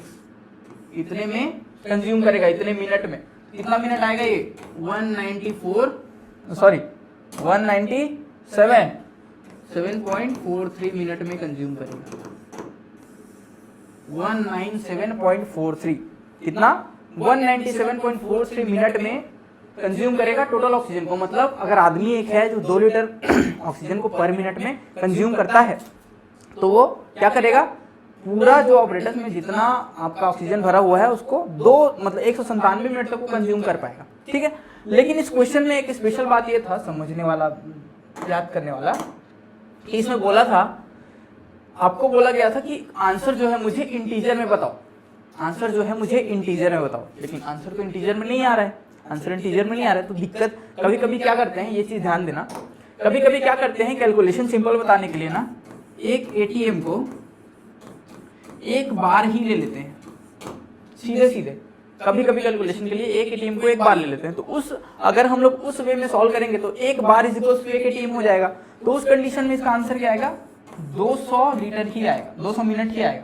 इतने में कंज्यूम करेगा, इतने मिनट में। कितना मिनट आएगा ये, 197.43 मिनट में कंज्यूम करेगा, 197.43 कितना, 197.43 मिनट में कंज्यूम करेगा टोटल ऑक्सीजन को। मतलब अगर आदमी एक है जो 2 लीटर ऑक्सीजन को पर मिनट में कंज्यूम करता है, तो वो क्या करेगा, पूरा जो ऑपरेटस में जितना आपका ऑक्सीजन भरा हुआ है उसको 197 मिनट तक वो कंज्यूम कर पाएगा, ठीक है। लेकिन इस क्वेश्चन में एक स्पेशल बात ये था, समझने वाला, याद करने वाला, कि इसमें बोला था, आपको बोला गया था कि आंसर जो है मुझे इंटीजर में बताओ, आंसर जो है मुझे इंटीजर में बताओ, लेकिन आंसर तो इंटीजर में नहीं आ रहा है, आंसर इंटीजर में नहीं आ रहा है। तो दिक्कत, कभी कभी क्या करते हैं, ये चीज ध्यान देना, कभी कभी क्या करते हैं, कैलकुलेशन सिंपल बताने के लिए ना, एक ATM को एक बार ही ले लेते हैं, सीधे सीधे, कभी कभी कैलकुलेशन के लिए एक ATM को एक बार ले लेते हैं। तो उस, अगर हम लोग उस वे में सॉल्व करेंगे तो एक बार इज इक्वल्स टू 1 ATM हो जाएगा। तो उस कंडीशन में इसका आंसर क्या आएगा, 200 लीटर ही आएगा, 200 मिनट ही आएगा,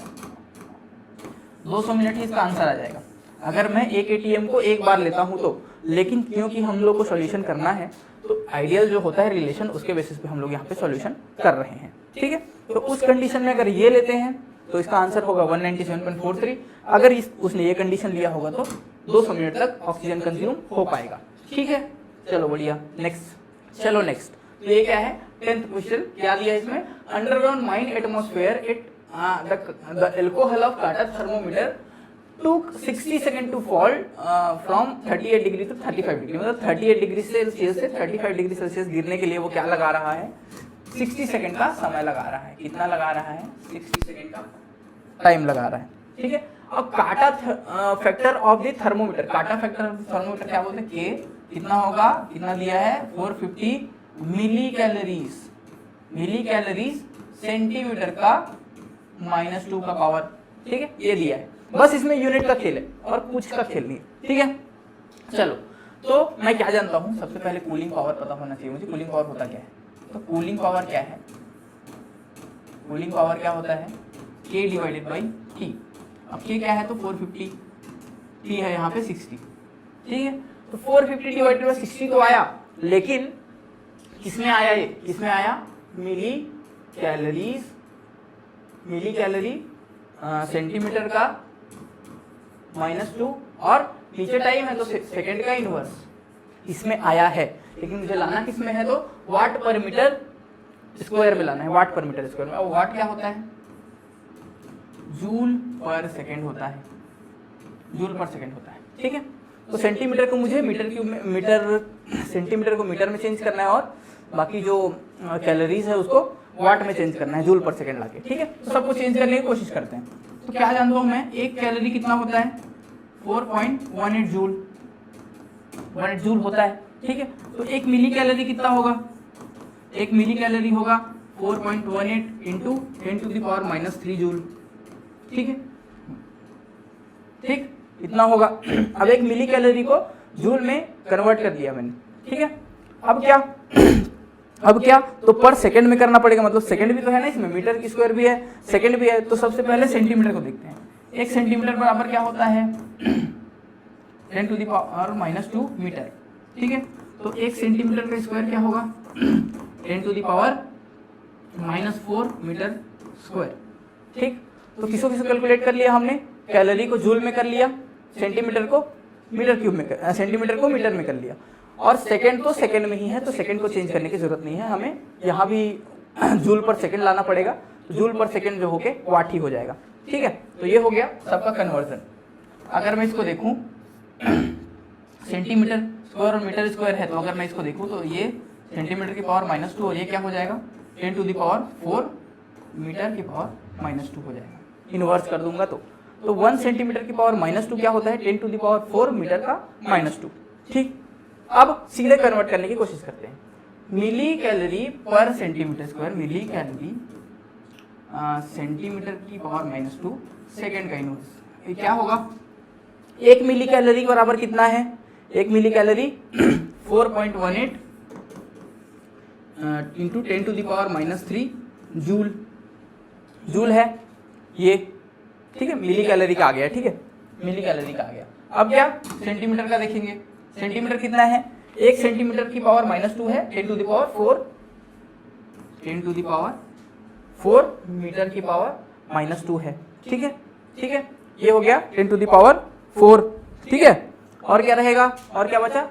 200 मिनट ही इसका आंसर आ जाएगा अगर मैं एक ATM को एक बार लेता हूं तो। लेकिन क्योंकि हम लोग को सॉल्यूशन करना है, तो आइडियल जो होता है रिलेशन, उसके बेसिस पे हम लोग यहाँ पे सॉल्यूशन कर रहे हैं, ठीक है। तो उस कंडीशन में अगर ये लेते हैं तो इसका आंसर होगा 197.43। अगर उसने ये कंडीशन लिया होगा तो 200 मिनट तक ऑक्सीजन कंज्यूम हो पाएगा, ठीक है। चलो बढ़िया, नेक्स्ट, चलो नेक्स्ट। तो ये क्या है, 10th क्वेश्चन, क्या दिया इसमें, underground mine atmosphere it the alcohol of kata thermometer took 60 second to fall from 38 degree to 35 degree. मतलब 38 डिग्री सेल्सियस से 35 डिग्री सेल्सियस गिरने के लिए वो क्या लगा रहा है, 60 सेकंड का समय लगा रहा है। कितना लगा रहा है, 60 सेकंड का टाइम लगा रहा है, ठीक है। अब काटा फैक्टर ऑफ द थर्मोमीटर, काटा फैक्टर ऑफ द थर्मोमीटर क्या बोलते हैं, के, कितना होगा, कितना दिया है, 450 मिली कैलोरीज सेंटीमीटर का -2 का पावर, ठीक है, ये दिया है। बस इसमें यूनिट का खेल है और कुछ का खेल नहीं है, ठीक है। चलो, तो मैं क्या जानता हूं, सबसे पहले कूलिंग पावर पता होना चाहिए मुझे। कूलिंग पावर होता क्या है, तो कूलिंग पावर क्या है, कूलिंग पावर क्या होता है, K डिवाइडेड बाई T। अब K क्या है, तो 450, T है यहाँ पे 60, ठीक है। तो 450 डिवाइडेड बाई 60 तो आया, लेकिन किसमें आया, ये किसमें आया, मिली कैलोरी सेंटीमीटर का -2, और नीचे टाइम है तो सेकंड का इनवर्स इसमें आया है। लेकिन मुझे लाना किसमें है, तो वाट पर मीटर स्क्वायर में लाना है, वाट पर मीटर स्क्वायर में। अब वाट क्या होता है, जूल पर सेकेंड होता है, जूल पर सेकेंड होता है, ठीक है। तो सेंटीमीटर को मुझे सेंटीमीटर को मीटर में चेंज करना है और बाकी जो कैलोरीज है उसको वाट में चेंज करना है, जूल पर सेकेंड लाके, ठीक है। तो सबको चेंज करने की कोशिश करते हैं। तो क्या जानता हूँ मैं, एक कैलोरी कितना होता है 4.18 जूल, 18 जूल होता है, ठीक है। तो एक मिली कैलोरी कितना होगा, एक मिली कैलोरी होगा 4.18 इंटू 10⁻³ जूल, ठीक है, ठीक, इतना होगा। अब एक मिली कैलोरी को जूल में कन्वर्ट कर दिया मैंने, ठीक है। अब क्या तो पर सेकंड में करना पड़ेगा, मतलब सेकंड भी तो है ना इसमें, मीटर की स्क्वायर भी है, सेकंड भी है। तो सबसे पहले सेंटीमीटर को देखते हैं। एक सेंटीमीटर बराबर क्या होता है 10⁻² मीटर, ठीक है। तो एक सेंटीमीटर का स्क्वायर क्या होगा 10⁻⁻4 मीटर स्क्वायर, ठीक। तो किसको कैलकुलेट कर लिया हमने, कैलोरी को जूल में कर लिया, सेंटीमीटर को मीटर क्यूब में, सेंटीमीटर को मीटर में कर लिया, और सेकंड तो सेकंड में ही है, तो सेकंड को चेंज करने की जरूरत नहीं है हमें, यहाँ भी जूल पर सेकंड लाना पड़ेगा। तो जूल पर सेकंड जो होके वाट ही हो जाएगा, ठीक है। तो ये हो गया सबका कन्वर्जन। अगर मैं इसको देखूं सेंटीमीटर स्क्वायर और मीटर स्क्वायर है, तो अगर मैं इसको देखूं तो ये सेंटीमीटर की पावर -2 और ये क्या हो जाएगा 10⁻4 मीटर की पावर -2 हो जाएगा। इन्वर्स कर दूंगा तो 1 सेंटीमीटर की पावर -2 क्या होता है 10⁻4 मीटर का -2, ठीक। अब सीधे कन्वर्ट करने की कोशिश करते हैं। मिली कैलोरी पर सेंटीमीटर स्क्वायर, मिली कैलोरी सेंटीमीटर की पावर -2 सेकेंड का इनवर्स, ये क्या होगा, एक मिली कैलोरी बराबर कितना है, एक मिली कैलोरी 4.18 इंटू 10⁻³ जूल, जूल है ये, ठीक है। मिली कैलोरी का आ गया, ठीक है, मिली कैलोरी का आ गया। अब क्या सेंटीमीटर का देखेंगे, सेंटीमीटर कितना है, एक सेंटीमीटर की पावर -2 है 10⁻4 मीटर की पावर -2 है, ठीक है, ठीक है। ये हो गया 10⁻4, ठीक है। और क्या रहेगा, और क्या बचा,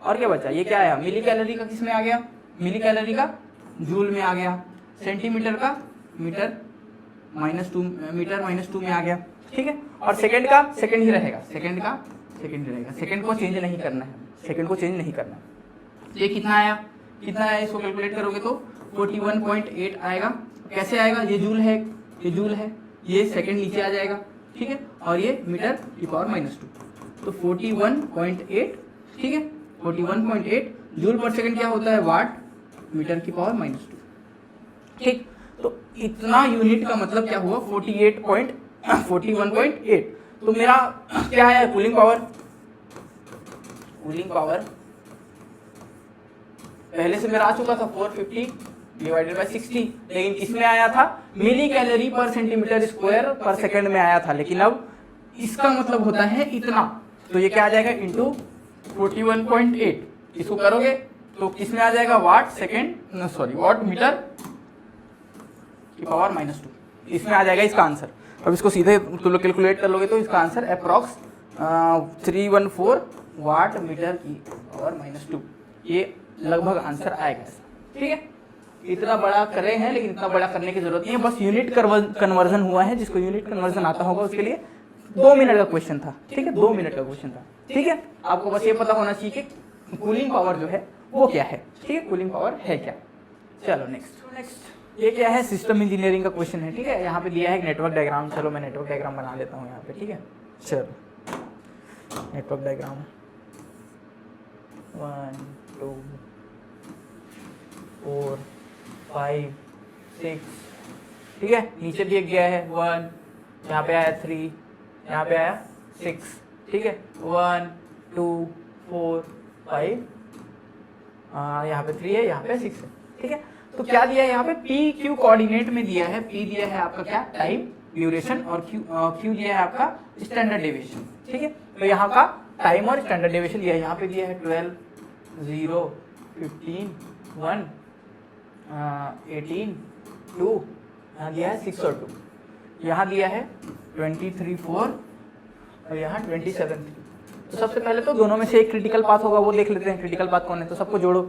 और क्या बचा, ये क्या आया मिली कैलोरी का, किस में आ गया, मिली कैलोरी का जूल में आ गया, सेंटीमीटर का मीटर -2 में आ गया, ठीक है। और सेकंड का सेकंड ही रहेगा, सेकंड का सेकंड ही रहेगा, सेकंड को चेंज नहीं करना है, सेकंड को चेंज नहीं करना है। ये कितना आया, कितना आया, इसको कैलकुलेट करोगे तो 41.8 आएगा। कैसे आएगा, ये जूल है, ये जूल है, ये सेकंड नीचे आ जाएगा, ठीक है, और ये मीटर की पावर -2, तो 41.8, ठीक है, 41.8 जूल पर सेकंड क्या होता है वाट मीटर की पावर -2, ठीक। तो इतना यूनिट का मतलब क्या हुआ 41.8। तो मेरा क्या है कूलिंग पावर, कूलिंग पावर पहले से मेरा आ चुका था 450 डिवाइडेड बाय 60, लेकिन किसमें आया था मिली कैलोरी पर सेंटीमीटर स्क्वायर पर सेकंड में आया था, लेकिन अब इसका मतलब होता है इतना, तो ये क्या आ जाएगा इंटू 41.8, इसको करोगे तो किसमें आ जाएगा watt second, sorry watt meter की पावर -2, इसमें आ जाएगा इसका आंसर। अब इसको सीधे तुम लोग कैलकुलेट कर लोगे तो इसका आंसर अप्रॉक्स 314 वाट मीटर की पावर -2, ये लगभग आंसर आएगा, ठीक है। इतना बड़ा करे हैं, लेकिन इतना बड़ा करने की जरूरत नहीं है, बस यूनिट कन्वर्जन हुआ है, जिसको यूनिट कन्वर्जन आता होगा उसके लिए 2 मिनट का क्वेश्चन था, ठीक है, 2 मिनट का क्वेश्चन था, ठीक है। आपको बस ये पता होना चाहिए कि कूलिंग पावर जो है वो क्या है, ठीक है, कूलिंग पावर है क्या। चलो नेक्स्ट ये क्या है, सिस्टम इंजीनियरिंग का क्वेश्चन है, ठीक है। यहाँ पे दिया है नेटवर्क डायग्राम, चलो मैं नेटवर्क डायग्राम बना लेता हूँ यहाँ पे, ठीक है। चलो नेटवर्क डायग्राम 1 2 4 5 6, ठीक है। नीचे भी एक गया है 1, यहाँ पे आया 3, यहाँ पे आया 6, ठीक है, 1 2 4 5, यहाँ पे 3 है, यहाँ पे 6 है, ठीक है। तो क्या दिया है यहाँ पे पी क्यू कोऑर्डिनेट में दिया है, पी दिया है आपका क्या टाइम ड्यूरेशन, और क्यू दिया है आपका स्टैंडर्ड डेविएशन, ठीक है। तो यहाँ का टाइम और स्टैंडर्ड डेविएशन दिया है, यहाँ पे दिया है 12 0 15 1 18 2, यहाँ दिया है 6 और 2, यहाँ दिया है 23 4 और यहाँ 27 3। तो सबसे पहले तो दोनों में से एक क्रिटिकल पाथ होगा, वो देख लेते हैं क्रिटिकल पाथ कौन है। तो सबको जोड़ो,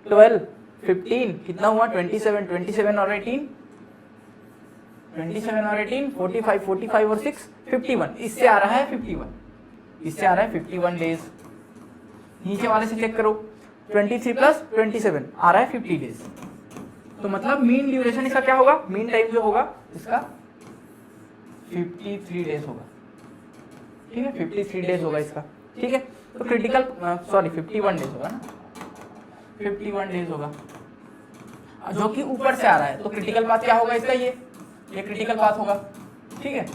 12 15 कितना हुआ 27 और 18 27 और 18 45, 45 और 6 51, इससे आ रहा है 51, इससे आ रहा है 51 डेज। नीचे वाले से चेक करो, 23 प्लस 27 आ रहा है 50 डेज। तो मतलब मीन ड्यूरेशन इसका क्या होगा, मीन टाइम जो होगा इसका 53 डेज होगा, ठीक है, 53 डेज होगा इसका, ठीक है। तो क्रिटिकल 51 डेज होगा ना, 51 डेज होगा, जो कि ऊपर से आ रहा है। तो क्रिटिकल पाथ क्या होगा इसका, ये क्रिटिकल पाथ होगा, ठीक है।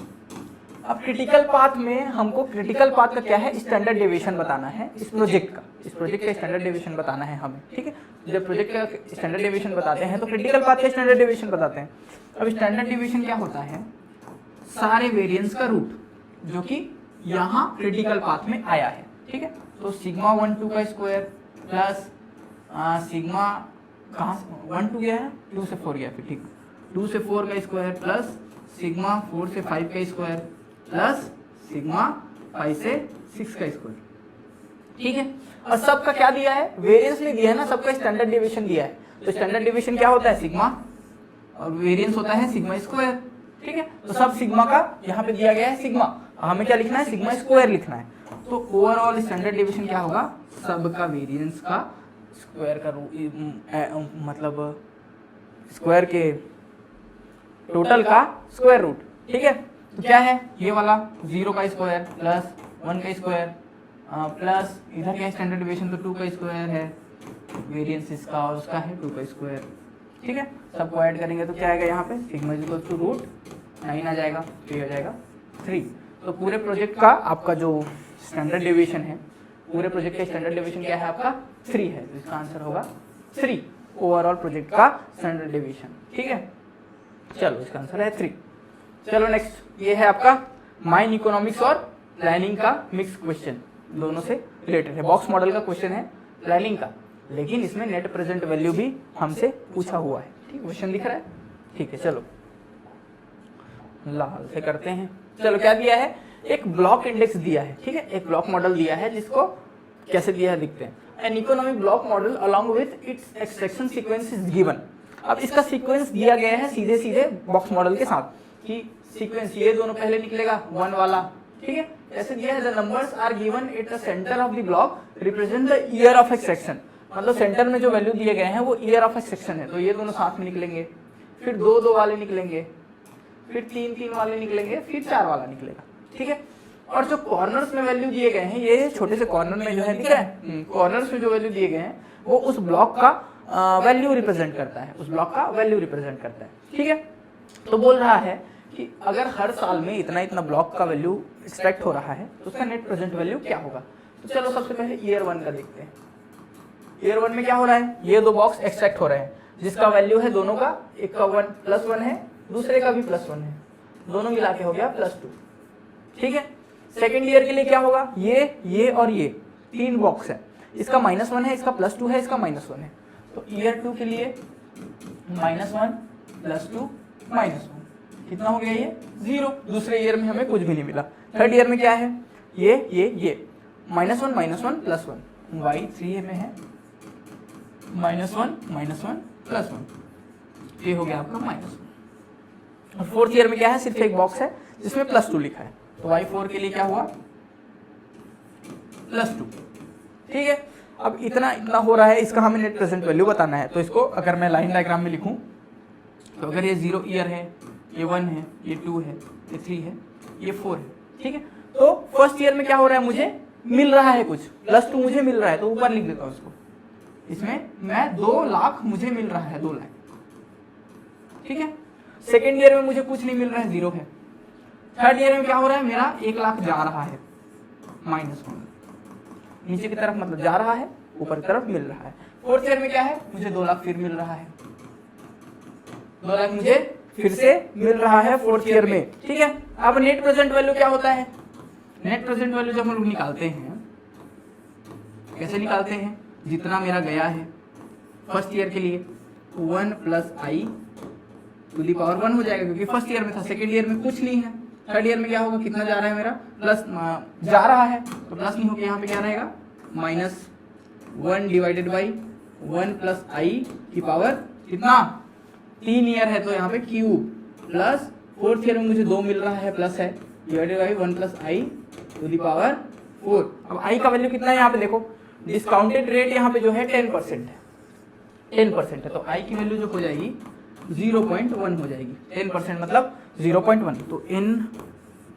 अब क्रिटिकल पाथ में हमको क्रिटिकल पाथ का क्या है, स्टैंडर्ड डेविएशन बताना है इस प्रोजेक्ट का, इस प्रोजेक्ट का स्टैंडर्ड डेविएशन बताना है हमें, ठीक है। जब प्रोजेक्ट का स्टैंडर्ड डेविएशन बताते हैं तो क्रिटिकल पाथ का स्टैंडर्ड डेविएशन बताते हैं। अब स्टैंडर्ड डेविएशन क्या होता है, सारे वेरिएंस का रूट जो कि यहाँ क्रिटिकल पाथ में आया है, ठीक है। तो सिग्मा 1 2 का स्क्वायर प्लस सिग्मा कहाँ 1 2 गया है, 2 से 4 गया, फिर ठीक 2 से 4 का स्क्वायर प्लस सिग्मा 4 से 5 का स्क्वायर प्लस सिग्मा 5 से 6 का स्क्वायर, ठीक है। और सबका क्या दिया है, वेरिएंस नहीं दिया है ना, सबका स्टैंडर्ड डेविएशन दिया है। तो स्टैंडर्ड डेविएशन क्या होता है, सिग्मा, और वेरिएंस होता है सिग्मा स्क्वायर, ठीक है। तो सब सिग्मा का यहाँ पे दिया गया है सिग्मा, हमें क्या लिखना है, सिग्मा स्क्वायर लिखना है। तो ओवरऑल स्टैंडर्ड डेविएशन क्या होगा, सबका वेरिएंस का स्क्वायर का मतलब स्क्वायर के टोटल का स्क्वायर रूट, ठीक है। तो क्या है ये वाला 0 का स्क्वायर प्लस 1 का स्क्वायर प्लस इधर क्या स्टैंडर्ड डेविएशन, तो 2 का स्क्वायर है, वेरिएंस इसका और उसका है 2 का स्क्वायर, ठीक है। सबको ऐड करेंगे तो क्या आएगा यहाँ पे, सिग्मा इक्वल टू रूट 9 आ जाएगा, तो ये हो जाएगा 3। तो पूरे प्रोजेक्ट का आपका जो स्टैंडर्ड डेविएशन है, पूरे प्रोजेक्ट का स्टैंडर्ड डेविएशन क्या है आपका 3 है, तो इसका आंसर होगा 3 ओवरऑल प्रोजेक्ट का स्टैंडर्ड डेविएशन, ठीक है। चलो इसका आंसर है 3। चलो नेक्स्ट, ये है आपका माइन इकोनॉमिक्स और प्लानिंग का मिक्स क्वेश्चन, दोनों से रिलेटेड है। बॉक्स मॉडल का क्वेश्चन है प्लानिंग का, लेकिन इसमें नेट प्रेजेंट वैल्यू भी हमसे पूछा हुआ है, ठीक, क्वेश्चन दिख रहा है, ठीक है। चलो लाल से करते हैं। चलो क्या दिया है, एक ब्लॉक इंडेक्स दिया है, ठीक है, एक ब्लॉक मॉडल दिया है, जिसको कैसे दिया है दिखते हैं। An economic block model along with its extraction sequence is given. अब इसका सीक्वेंस दिया गया है सीधे सीधे बॉक्स मॉडल के साथ, कि सीक्वेंस ये दोनों पहले निकलेगा 1 वाला, ठीक है, ऐसे दिया है। The numbers are given at the centre of the block represent the year of extraction, मतलब सेंटर में जो वैल्यू दिए गए हैं वो ईयर ऑफ एक्सट्रैक्शन है, तो ये दोनों साथ में निकलेंगे, फिर 2 2 वाले निकलेंगे, फिर 3 3 वाले निकलेंगे, फिर 4 वाला निकलेगा, ठीक है। और जो कॉर्नर्स में वैल्यू दिए गए हैं, ये छोटे से कॉर्नर में जो है दिख रहा है, कॉर्नर्स में जो वैल्यू दिए गए हैं वो उस ब्लॉक का वैल्यू रिप्रेजेंट करता है, उस ब्लॉक का वैल्यू रिप्रेजेंट करता है, ठीक है। तो बोल रहा है कि अगर हर साल में इतना इतना ब्लॉक का वैल्यू एक्सट्रैक्ट हो रहा है तो उसका नेट प्रेजेंट वैल्यू क्या होगा। तो चलो सबसे पहले ईयर 1 का देखते हैं। ईयर 1 में क्या हो रहा है, ये 2 बॉक्स एक्सट्रैक्ट हो रहे हैं, जिसका वैल्यू है दोनों का, एक का 1 +1 है, दूसरे का भी +1 है, दोनों मिला के हो गया +2, ठीक है। सेकेंड ईयर के लिए क्या होगा, ये और ये 3 बॉक्स है, इसका -1 है, इसका +2 है, इसका -1 है। तो ईयर 2 के लिए -1 +2 -1 कितना हो गया, ये 0। दूसरे ईयर में हमें कुछ भी नहीं मिला। थर्ड ईयर में क्या है, ये -1 -1 +1, y3 में है -1 +1, ये हो गया आपका -1। और फोर्थ ईयर में क्या है, सिर्फ एक बॉक्स है जिसमें +2 लिखा है, तो y4 के लिए क्या हुआ +2, ठीक है। अब इतना हो रहा है, इसका हमें नेट प्रेजेंट वैल्यू बताना है। तो इसको अगर मैं लाइन डायग्राम में लिखूं, तो अगर ये 0 ईयर है, ये 1 है, ये 2 है, ये 3 है, ये 4 है, ठीक है। तो फर्स्ट ईयर में क्या हो रहा है, मुझे मिल रहा है कुछ, +2 मुझे मिल रहा है, तो ऊपर लिख देता हूँ इसको, इसमें मैं 2 लाख मुझे मिल रहा है, 2 लाख, ठीक है। सेकेंड ईयर में मुझे कुछ नहीं मिल रहा है, 0 है। थर्ड ईयर में क्या हो रहा है, मेरा 1 लाख जा रहा है, -1 नीचे की तरफ, मतलब जा रहा है, ऊपर की तरफ मिल रहा है। फोर्थ ईयर में क्या है, मुझे 2 लाख फिर मिल रहा है, 2 लाख मुझे फिर से मिल रहा है फोर्थ ईयर में, ठीक है। अब नेट प्रेजेंट वैल्यू क्या होता है, नेट प्रेजेंट वैल्यू जब हम लोग निकालते हैं, कैसे निकालते हैं, जितना मेरा गया है फर्स्ट ईयर के लिए 1 + i टू दी पावर 1 हो जाएगा, क्योंकि फर्स्ट ईयर में था, सेकेंड ईयर में कुछ नहीं है। थर्ड ईयर में क्या होगा, कितना जा रहा है मेरा, प्लस जा रहा है, तो प्लस नहीं होकर यहाँ पे क्या रहेगा, -1 डिवाइडेड बाई 1 + i की पावर कितना, 3 ईयर है तो यहाँ पे क्यूब प्लस फोर्थ ईयर में मुझे 2 मिल रहा है, प्लस है, divided by 1 plus i to the power 4। अब आई का वैल्यू कितना है यहाँ पे देखो, डिस्काउंटेड रेट यहाँ पे जो है 10% है, 10% है, तो आई की वैल्यू जो हो जाएगी 0.1 हो जाएगी। 10% मतलब 0.1, तो इन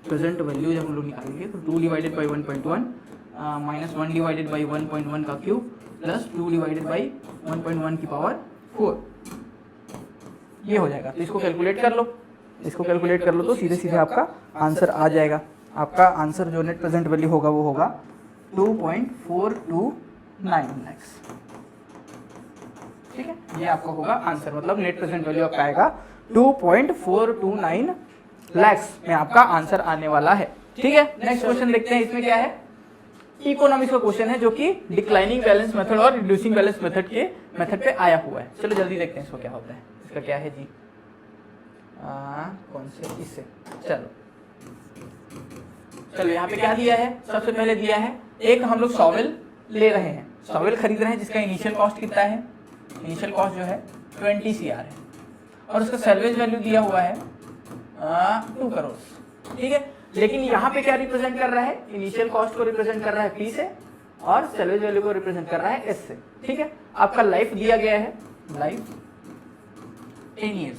प्रेजेंट वैल्यू जब हम लोग निकालेंगे तो 2 divided by 1.1 minus 1 divided by 1.1 का क्यूब प्लस 2 डिवाइडेड बाई 1.1 की पावर 4, ये हो जाएगा। तो इसको कैलकुलेट कर लो, इसको कैलकुलेट कर लो तो सीधे सीधे आपका आंसर आ जाएगा। आपका आंसर जो नेट प्रेजेंट वैल्यू होगा वो होगा 2.429 लैक्स। ठीक है, ये आपका होगा आंसर, मतलब नेट प्रेजेंट वैल्यू आपका आएगा 2.429 लैक्स में आपका आंसर आने वाला है। ठीक है, नेक्स्ट क्वेश्चन देखते हैं। इसमें क्या है, इकोनॉमिक्स का क्वेश्चन है जो कि डिक्लाइनिंग बैलेंस मेथड और रिड्यूसिंग बैलेंस मेथड के मेथड पे आया हुआ है। चलो जल्दी देखते हैं इसको क्या होता है। इसका क्या है जी, कौन से, इससे चलो यहाँ पे क्या दिया है, सबसे पहले दिया है एक हम लोग सॉवेल ले रहे हैं, सॉवेल खरीद रहे हैं जिसका इनिशियल कॉस्ट कितना है, इनिशियल कॉस्ट जो है 20 CR है और उसका सैलवेज वैल्यू दिया हुआ है 2 करोड़। ठीक है, लेकिन यहाँ पे क्या रिप्रेजेंट कर रहा है, इनिशियल कॉस्ट को रिप्रेजेंट कर रहा है P से और सैलवेज वैल्यू को रिप्रेजेंट कर रहा है S से। ठीक है, आपका लाइफ दिया गया है, लाइफ 10 years।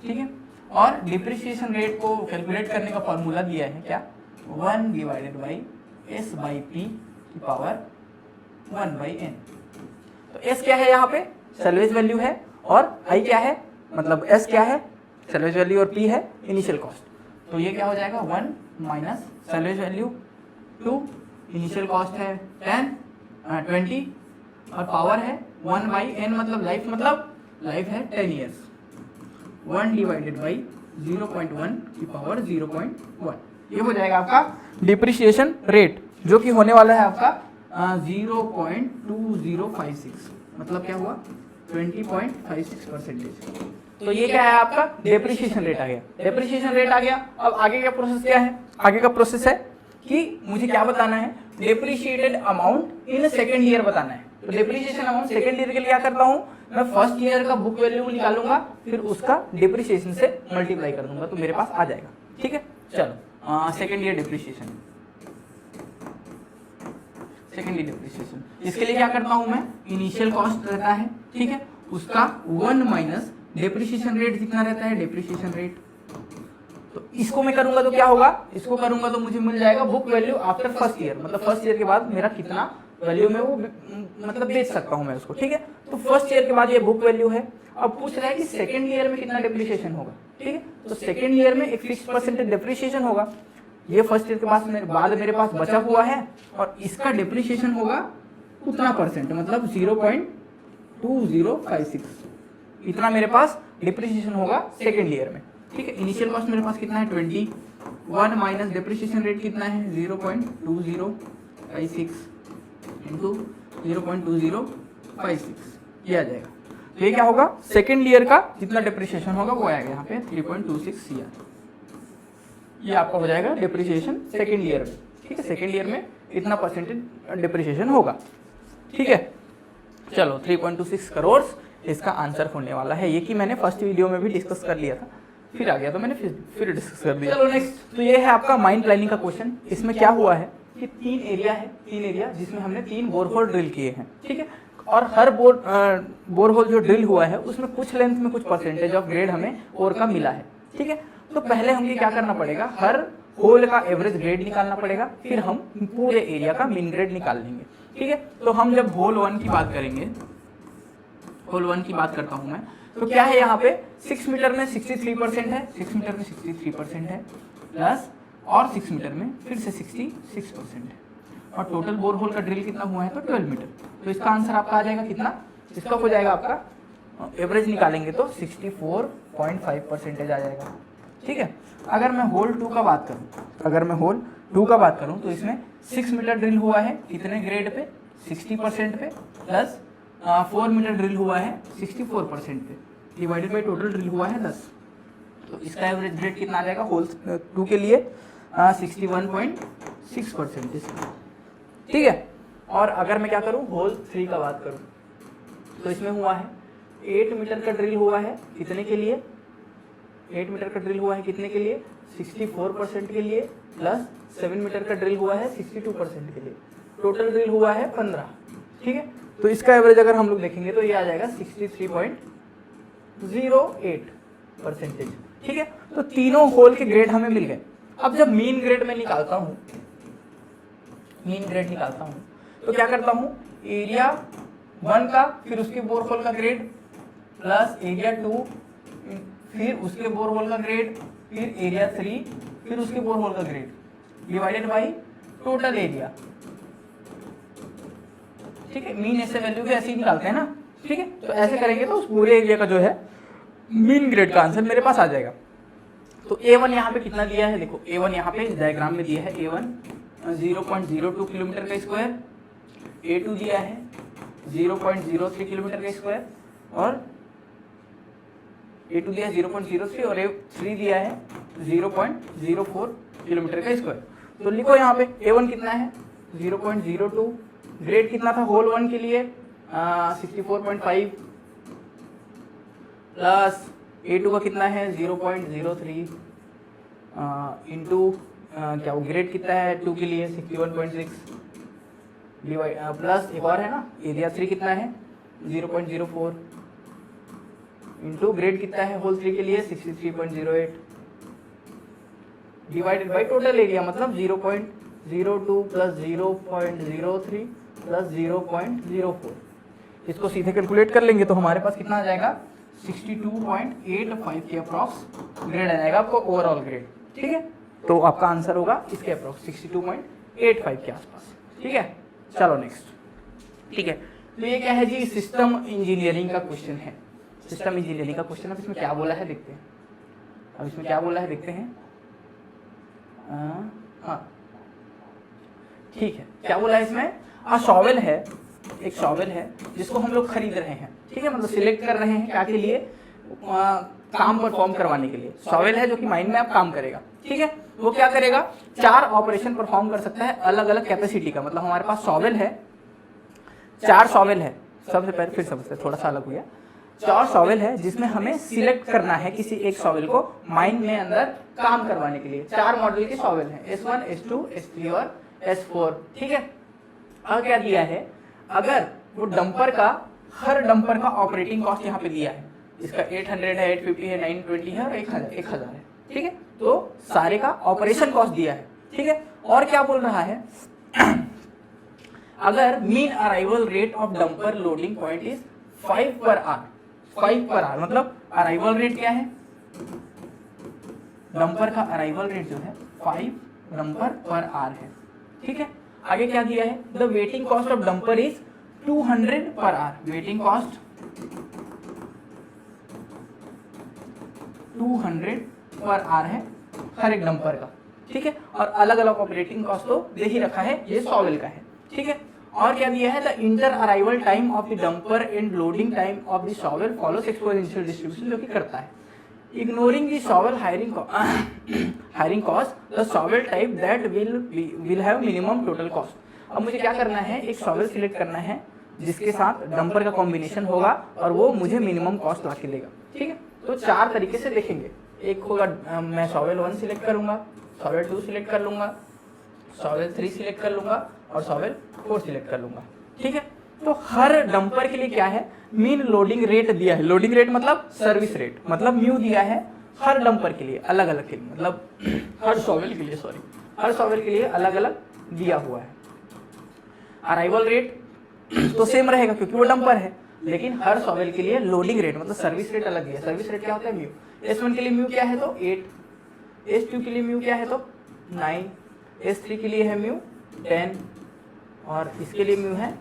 ठीक है, और डिप्रिसिएशन रेट को कैलकुलेट करने का फॉर्मूला दिया है क्या, 1 divided by S by P की पावर 1 बाई N। तो S क्या है यहाँ पे, सैलवेज वैल्यू है, और I क्या है, मतलब S क्या है, सैलवेज वैल्यू, और P है इनिशियल कॉस्ट। तो ये क्या हो जाएगा 1 minus salvage value 2, initial cost है 20 और पावर है 1 बाई N, मतलब लाइफ है 10 years। 1 डिवाइडेड बाई 0.1 की पावर 0.1, ये हो जाएगा आपका डिप्रिसिएशन रेट, जो कि होने वाला है आपका 0.2056, मतलब क्या हुआ 20.56%। तो ये क्या है आपका डेप्रिसिएशन रेट आ गया, डेप्रिसिएशन रेट आ गया। अब आगे का प्रोसेस क्या है, आगे का प्रोसेस है कि मुझे क्या बताना है, depreciated amount in second year बताना है। तो डेप्रिसिएशन अमाउंट सेकेंड ईयर के लिए क्या करता हूँ, मैं फर्स्ट ईयर का बुक वैल्यू निकालूंगा, फिर उसका डेप्रिसिएशन से मल्टीप्लाई कर दूंगा, तो मेरे पास आ जाएगा। ठीक है, चलो second year depreciation, second year depreciation, इसके लिए क्या करता हूं मैं, इनिशियल कॉस्ट रहता है, ठीक है, उसका 1 माइनस डेप्रिसिएशन रेट कितना रहता है, डेप्रिसिएशन रेट। तो इसको मैं करूंगा तो क्या होगा, इसको करूंगा तो मुझे मिल जाएगा book value after first year, मतलब फर्स्ट ईयर के बाद मेरा कितना वैल्यू में वो मतलब बेच सकता हूं मैं उसको। ठीक है, तो फर्स्ट ईयर के बाद ये बुक वैल्यू है। अब पूछ रहा है कि सेकेंड ईयर में कितना डेप्रिसिएशन होगा। ठीक है, तो सेकेंड ईयर में एक फिक्स परसेंटेज डेप्रिसिएशन होगा। ये फर्स्ट ईयर के बाद मेरे पास बचा हुआ है और इसका डेप्रिसिएशन होगा उतना परसेंट, मतलब 0.2056, इतना मेरे पास डिप्रिसिएशन होगा सेकेंड ईयर में। ठीक है, इनिशियल कॉस्ट मेरे पास कितना है 20, 1 माइनस डिप्रिसिएशन रेट कितना है 0.2056 इंटू 0.2056, ये आ जाएगा। तो ये क्या होगा, सेकेंड ईयर का जितना डिप्रिसिएशन होगा वो आएगा यहाँ पे 3.26 CR, ये आपका हो जाएगा डिप्रिसिएशन सेकेंड ईयर में। ठीक है, सेकेंड ईयर में इतना परसेंटेज डिप्रिसिएशन होगा। ठीक है, चलो 3.26 करोड़ इसका आंसर होने वाला है। ये कि मैंने फर्स्ट वीडियो में भी डिस्कस कर लिया था, फिर आ गया तो मैंने फिर डिस्कस कर दिया। चलो नेक्स्ट, तो ये है आपका माइन प्लानिंग का क्वेश्चन। इसमें क्या हुआ है कि 3 एरिया जिसमें हमने 3 बोरहोल ड्रिल किए हैं। ठीक है, और हर बोरहोल जो ड्रिल हुआ है उसमें कुछ लेंथ में कुछ परसेंटेज ऑफ ग्रेड हमें ओर का मिला है। ठीक है, तो पहले हमें क्या करना पड़ेगा, हर होल का एवरेज ग्रेड निकालना पड़ेगा, फिर हम पूरे एरिया का मीन ग्रेड निकाल लेंगे। ठीक है, तो हम जब होल 1 की बात करेंगे, होल 1 की बात करता हूं मैं, तो क्या है यहाँ पे 6 मीटर में 63% है, 6 मीटर में 63% है, प्लस और 6 मीटर में फिर से 66% है, और टोटल बोर होल का ड्रिल कितना हुआ है तो 12 मीटर। तो इसका आंसर आपका आ जाएगा कितना, इसका हो जाएगा आपका एवरेज निकालेंगे तो 64.5% आ जाएगा। ठीक है, अगर मैं होल 2 का बात करूं, तो इसमें 6 मीटर ड्रिल हुआ है कितने ग्रेड पे 60% पे, प्लस 4 मीटर ड्रिल हुआ है 64% पे, डिवाइडेड बाई टोटल ड्रिल हुआ है 10। तो इसका एवरेज ग्रेड कितना आ जाएगा होल 2 के लिए 61.6%। ठीक है, और अगर मैं क्या करूं होल 3 का बात करूं, तो इसमें हुआ है 8 मीटर का ड्रिल हुआ है कितने के लिए 8 मीटर का ड्रिल हुआ है कितने के लिए, 64% के लिए, प्लस 7 मीटर का ड्रिल हुआ है 62% के लिए, टोटल ड्रिल हुआ है 15। ठीक है, तो इसका एवरेज अगर हम लोग देखेंगे तो ये आ जाएगा 63.08%। ठीक है, तो तीनों होल के ग्रेड हमें मिल गए। अब जब मीन ग्रेड में निकालता हूं, मीन ग्रेड निकालता हूं तो क्या करता हूं, एरिया 1 का फिर उसके बोरहोल का ग्रेड प्लस एरिया 2 फिर उसके बोरहोल का ग्रेड फिर एरिया 3 फिर उसके बोरहोल का grade divided by total area. ठीक है, मीन ऐसे वैल्यू के ऐसे ही निकालते हैं ना। ठीक है, तो ऐसे करेंगे तो उस पूरे एरिया का जो है मीन ग्रेड का आंसर मेरे पास आ जाएगा। तो A1 यहाँ पे कितना दिया है, देखो A1 यहाँ पे डायग्राम में दिया है, A1 0.02 किलोमीटर का स्क्वायर, A2 दिया है 0.03 किलोमीटर का स्क्वायर और A2 दिया है 0.03 और A3 दिया है 0.04 किलोमीटर का स्क्वायर। तो लिखो यहाँ पे A1 कितना है 0.02, ग्रेड कितना था होल 1 के लिए 64.5 प्लस A2 का कितना है 0.03 इंटू क्या वो ग्रेड कितना है 2 के लिए 61.6 डिवाइड प्लस एक और है ना एरिया 3 कितना है 0.04 इंटू ग्रेड कितना है होल 3 के लिए 63.08 डिवाइडेड बाय टोटल एरिया मतलब 0.02 प्लस 0.03 प्लस 0.04। इसको सीधे कैलकुलेट कर लेंगे तो हमारे पास कितना आ जाएगा 62.85 के अप्रॉक्स ग्रेड आ जाएगा आपको ओवरऑल ग्रेड। ठीक है, तो आपका आंसर होगा इसके अप्रॉक्स 62.85 के आसपास। ठीक है, चलो नेक्स्ट। ठीक है, तो ये क्या है जी, सिस्टम इंजीनियरिंग का क्वेश्चन है। सिस्टम इंजीनियरिंग का क्वेश्चन, अब इसमें क्या बोला है देखते हैं। अब इसमें क्या बोला है देखते हैं। हाँ ठीक है, क्या बोला है इसमें, शॉवेल है, एक शॉवेल है जिसको हम लोग खरीद रहे हैं। ठीक है, मतलब सिलेक्ट कर रहे हैं क्या के लिए, काम परफॉर्म करवाने के लिए। शॉवेल है जो कि माइन में आप काम करेगा। ठीक है, वो क्या करेगा, 4 ऑपरेशन परफॉर्म कर सकता है अलग अलग कैपेसिटी का। मतलब हमारे पास शॉवेल है, 4 शॉवेल है। सबसे पहले फिर समझते हैं, थोड़ा सा अलग हो गया। 4 शॉवेल है जिसमें हमें सिलेक्ट करना है किसी एक शॉवेल को माइन में अंदर काम करवाने के लिए। 4 मॉडल के शॉवेल हैं, S1, S2, S3 और S4। ठीक है, अब क्या दिया है, अगर वो डंपर का, हर डंपर का ऑपरेटिंग कॉस्ट यहाँ पे दिया है, इसका 800 है, 850 है, 920 है और 1000 है। ठीक है, तो सारे का ऑपरेशन कॉस्ट दिया है। ठीक है, और क्या बोल रहा है, अगर mean arrival rate of dumper loading point is 5 per hour, 5 per hour मतलब अराइवल रेट क्या है, डंपर का अराइवल रेट जो है 5 डंपर पर आवर है। ठीक है, आगे क्या दिया है, the waiting cost of dumper is 200 per hour. Waiting cost 200 per hour है हर एक डंपर का। ठीक है, और अलग अलग ऑपरेटिंग कॉस्ट तो दे ही रखा है, ये शॉवेल का है। ठीक है, और क्या दिया है, the inter arrival time of the dumper and loading time of the shovel follows exponential distribution, जो कि करता है। Ignoring the shovel hiring cost, the shovel type that will have minimum total cost। अब मुझे क्या करना है, एक शॉवेल सिलेक्ट करना है जिसके साथ डंपर का कॉम्बिनेशन होगा और वो मुझे मिनिमम कॉस्ट ला के देगा। ठीक है, तो 4 तरीके से देखेंगे। एक होगा मैं शॉवेल 1 सिलेक्ट करूंगा, शॉवेल 2 सिलेक्ट कर लूंगा, शॉवेल 3 सिलेक्ट कर लूंगा और शॉवेल 4 सिलेक्ट कर लूंगा। ठीक है, तो हर डंपर के लिए क्या है, मीन लोडिंग रेट दिया है। लोडिंग रेट मतलब सर्विस रेट, मतलब म्यू दिया है हर डंपर के लिए अलग अलग के लिए, मतलब हर शॉवेल के लिए, हर शॉवेल के लिए अलग अलग दिया हुआ है। अराइवल रेट तो सेम रहेगा क्योंकि वो डंपर है, लेकिन हर शॉवेल के लिए लोडिंग रेट मतलब सर्विस रेट अलग दिया। सर्विस रेट क्या होता है, म्यू। S1 के लिए म्यू क्या है तो 8, S2 के लिए म्यू क्या है तो 9, S3 के लिए है म्यू 10 और इसके लिए म्यू है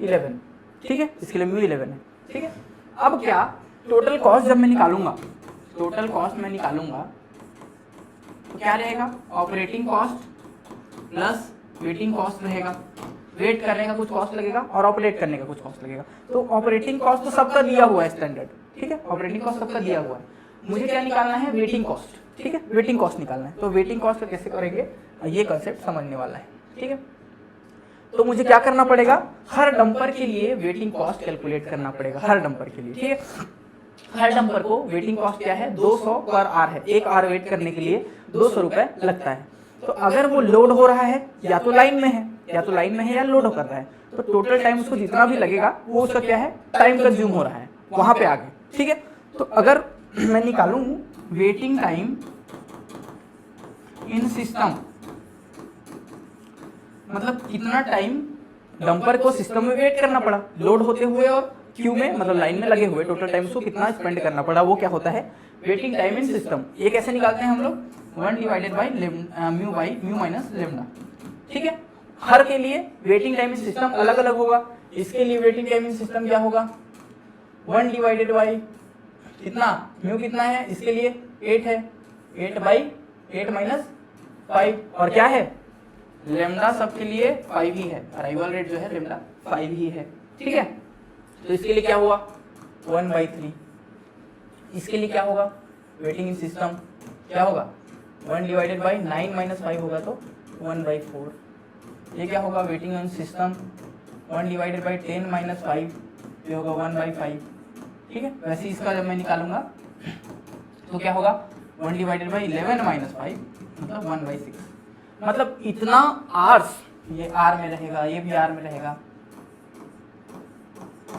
11। ठीक है, इसके लिए म्यू 11 है। ठीक है, अब क्या, टोटल कॉस्ट जब मैं निकालूंगा, टोटल कॉस्ट मैं निकालूंगा तो क्या रहेगा, operating cost plus waiting cost रहेगा। वेट करने का कुछ कॉस्ट लगेगा और ऑपरेट करने का कुछ कॉस्ट लगेगा। तो ऑपरेटिंग कॉस्ट तो सबका दिया हुआ है स्टैंडर्ड। ठीक है, ऑपरेटिंग कॉस्ट सबका दिया हुआ है, मुझे क्या निकालना है, वेटिंग कॉस्ट। ठीक है, वेटिंग कॉस्ट निकालना है। तो वेटिंग कॉस्ट कैसे करेंगे, ये कंसेप्ट समझने वाला है। ठीक है, तो मुझे क्या करना पड़ेगा, हर डंपर के लिए वेटिंग कॉस्ट कैलकुलेट करना पड़ेगा, हर डंपर के लिए। ठीक है, हर डंपर को वेटिंग कॉस्ट क्या है 200 पर आर है, एक आर वेट करने के लिए 200 रुपए लगता है। तो अगर वो लोड हो रहा है या तो लाइन में है या लोड कर रहा है, तो टोटल टाइम उसको जितना भी लगेगा वो उसका क्या है टाइम कंज्यूम हो रहा है वहां पे आगे, ठीक है। तो अगर मैं निकालूं वेटिंग टाइम इन सिस्टम, मतलब कितना टाइम डंपर को सिस्टम में वेट करना पड़ा लोड होते हुए और क्यू में मतलब लाइन में लगे हुए, टोटल टाइम उसको कितना स्पेंड करना पड़ा, वो क्या होता है वेटिंग टाइम इन सिस्टम। ये कैसे निकालते हैं हम लोग, 1 divided by mu minus lambda, ठीक है। हर के लिए वेटिंग टाइम इन सिस्टम अलग अलग होगा। इसके लिए वेटिंग टाइम इन सिस्टम क्या होगा 1 डिवाइडेड बाई कितना म्यू कितना है, इसके लिए 8 है, 8 बाई 8 माइनस 5, और क्या है लेमडा सबके लिए 5 ही है, अराइवल रेट जो है लेमडा 5 ही है, ठीक है। तो इसके लिए क्या हुआ 1/3। इसके लिए क्या होगा वेटिंग इन सिस्टम क्या होगा 1 डिवाइडेड बाई 9 माइनस 5 होगा तो 1/4। ये क्या होगा waiting in system 1 divided by 10 minus 5, ये होगा 1/5, ठीक है। वैसे इसका जब मैं निकालूंगा तो क्या होगा 1 डिवाइडेड बाई 11 माइनस 5 मतलब 1/6। मतलब इतना आर्स, ये आर में रहेगा, ये भी आर में रहेगा,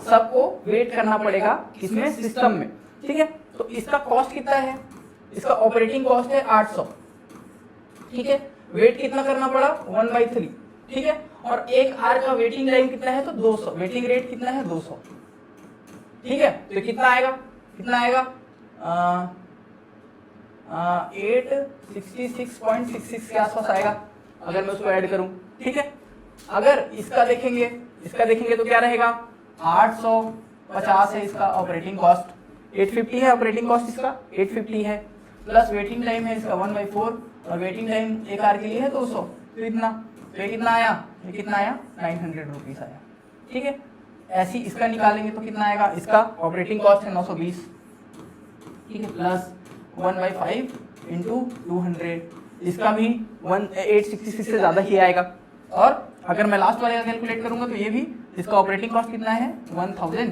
सबको वेट करना पड़ेगा किसमें सिस्टम में, ठीक है। तो इसका कॉस्ट कितना है, इसका ऑपरेटिंग कॉस्ट है 800, ठीक है। वेट कितना करना पड़ा 1/3, ठीक है। और एक आर का वेटिंग टाइम कितना है तो 200, वेटिंग रेट कितना है 200, ठीक है। तो कितना आएगा 866.66 के आसपास आएगा अगर मैं उसको ऐड करूं, ठीक है। अगर इसका देखेंगे तो क्या रहेगा 850 है इसका ऑपरेटिंग कॉस्ट, 850 है ऑपरेटिंग कॉस्ट इसका 850 है, प्लस वेटिंग टाइम है इसका 1/4 और वेटिंग टाइम एक आर के लिए है 200, तो इतना, तो ये कितना आया 900 रुपीज आया, ठीक है। ऐसी इसका निकालेंगे तो कितना आएगा, इसका ऑपरेटिंग कॉस्ट है 920, ठीक है, प्लस 1/5 इंटू 200, इसका भी 866 से ज्यादा ही आएगा। और अगर मैं लास्ट वाले का कैलकुलेट करूंगा तो ये भी इसका ऑपरेटिंग कॉस्ट कितना है 1000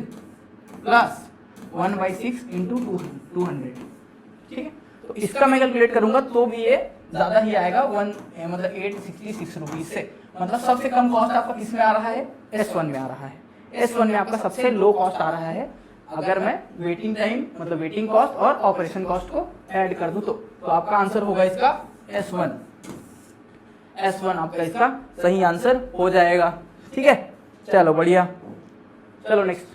प्लस 1/6 इंटू 200, ठीक है। तो इसका मैं कैलकुलेट करूंगा तो भी ये ज्यादा ही आएगा मतलब 866 रुपीज से। मतलब सबसे कम कॉस्ट आपका किस में आ रहा है S1 में आ रहा है, S1 में आपका सबसे लो कॉस्ट आ रहा है अगर मैं वेटिंग टाइम मतलब वेटिंग कॉस्ट और ऑपरेशन कॉस्ट को ऐड कर दूं तो आपका आंसर होगा इसका S1 आपका इसका सही आंसर हो जाएगा, ठीक है। चलो बढ़िया, चलो नेक्स्ट,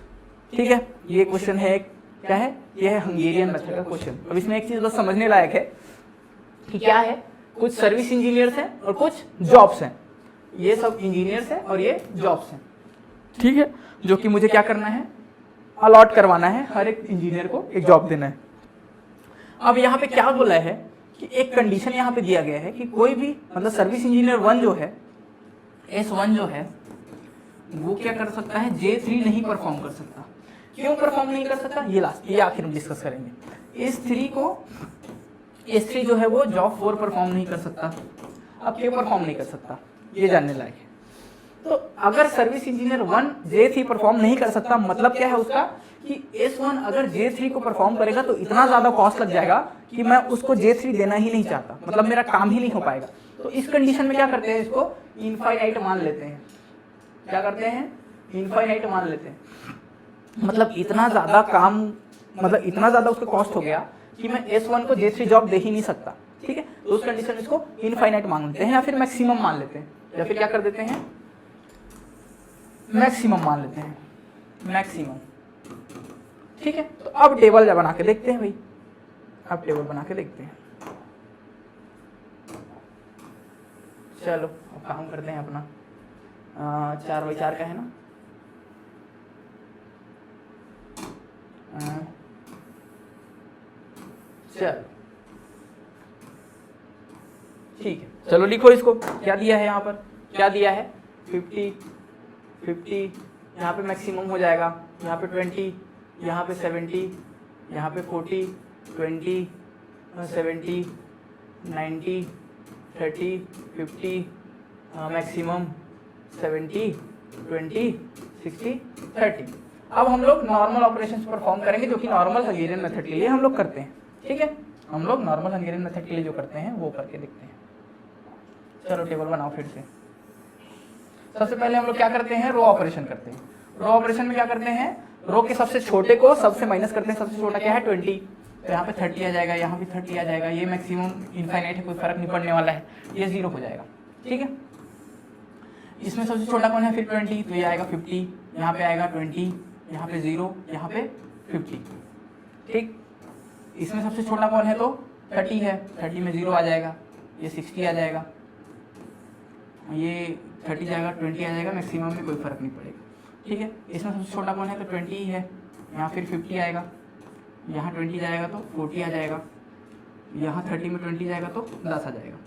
ठीक है। ये क्वेश्चन है क्या है, ये है हंगेरियन मेथड का क्वेश्चन। अब इसमें एक चीज बस समझने लायक है कि क्या है, कुछ सर्विस इंजीनियर्स हैं और कुछ जॉब्स हैं, ये सब इंजीनियर्स हैं और ये जॉब्स हैं, ठीक है, जो कि मुझे क्या करना है अलॉट करवाना है, हर एक इंजीनियर को एक जॉब देना है। अब यहाँ पे क्या बोला है कि एक कंडीशन यहाँ पे दिया गया है कि कोई भी मतलब सर्विस इंजीनियर 1 जो है S1 जो है वो क्या कर सकता है J3 नहीं परफॉर्म कर सकता। क्यों परफॉर्म नहीं कर सकता ये आखिर में डिस्कस करेंगे। S3 जो है वो जॉब 4 परफॉर्म नहीं कर सकता। अब क्यों परफॉर्म नहीं कर सकता ये जानने लायक है। तो अगर सर्विस इंजीनियर 1 J3 परफॉर्म नहीं कर सकता मतलब क्या है उसका कि S1 अगर J3 को परफॉर्म करेगा तो इतना ज्यादा कॉस्ट लग जाएगा कि मैं उसको J3 देना ही नहीं चाहता, मतलब मेरा काम ही नहीं हो पाएगा। तो इस कंडीशन में क्या करते हैं, इसको इनफाइनाइट मान लेते हैं। क्या करते हैं, इनफाइनाइट मान लेते हैं, मतलब इतना ज्यादा काम, मतलब इतना ज्यादा उसका कॉस्ट हो गया कि मैं S1 को J3 जॉब दे ही नहीं सकता, ठीक है। तो उस कंडीशन में इसको इनफाइनाइट मान लेते हैं या फिर मैक्सिमम मान लेते हैं, या फिर क्या कर देते हैं मैक्सिमम मान लेते हैं, मैक्सिमम, ठीक है। तो अब टेबल बना के देखते हैं भाई, अब टेबल बना के देखते हैं। चलो अब काम करते हैं अपना 4/4 का है ना, चलो ठीक है। चलो लिखो इसको, क्या दिया है यहाँ पर, क्या दिया है 50, यहाँ पे मैक्सिमम हो जाएगा, यहाँ पे 20, यहाँ पे 70, यहाँ पे 40, 20, 70, 90, 30, 50, मैक्सिमम 70, 20, 60, 30। अब हम लोग नॉर्मल ऑपरेशन परफॉर्म करेंगे जो कि नॉर्मल हंगेरियन मेथड के लिए हम लोग करते हैं। ठीक है, हम लोग नॉर्मल हंगेरियन मेथड के लिए जो करते हैं वो करके देखते हैं। चलो टेबल बनाओ फिर से। सबसे पहले हम लोग क्या करते हैं, रो ऑपरेशन करते हैं। रो ऑपरेशन में क्या करते हैं, रो के सबसे छोटे को सबसे माइनस करते हैं। सबसे छोटा क्या है 20, तो यहाँ पे 30 आ जाएगा, यहाँ भी 30 आ जाएगा। ये मैक्सिमम इनफाइनाइट है, कोई फर्क नहीं पड़ने वाला है, ये 0 हो जाएगा। ठीक है, इसमें सबसे छोटा कौन है फिर 20, तो ये आएगा 50, यहाँ पे आएगा 20, यहाँ पे 0, यहाँ पे 50। ठीक, इसमें सबसे छोटा कौन है तो 30 है, 30 में 0 आ जाएगा, ये 60 आ जाएगा, ये 30 जाएगा, 20 आ जाएगा, मैक्सिमम में कोई फर्क नहीं पड़ेगा। ठीक है, इसमें सबसे छोटा कौन है तो 20 ही है, यहाँ फिर 50 आएगा, यहाँ 20 जाएगा तो 40 आ जाएगा, यहाँ 30 में 20 जाएगा तो 10 आ जाएगा।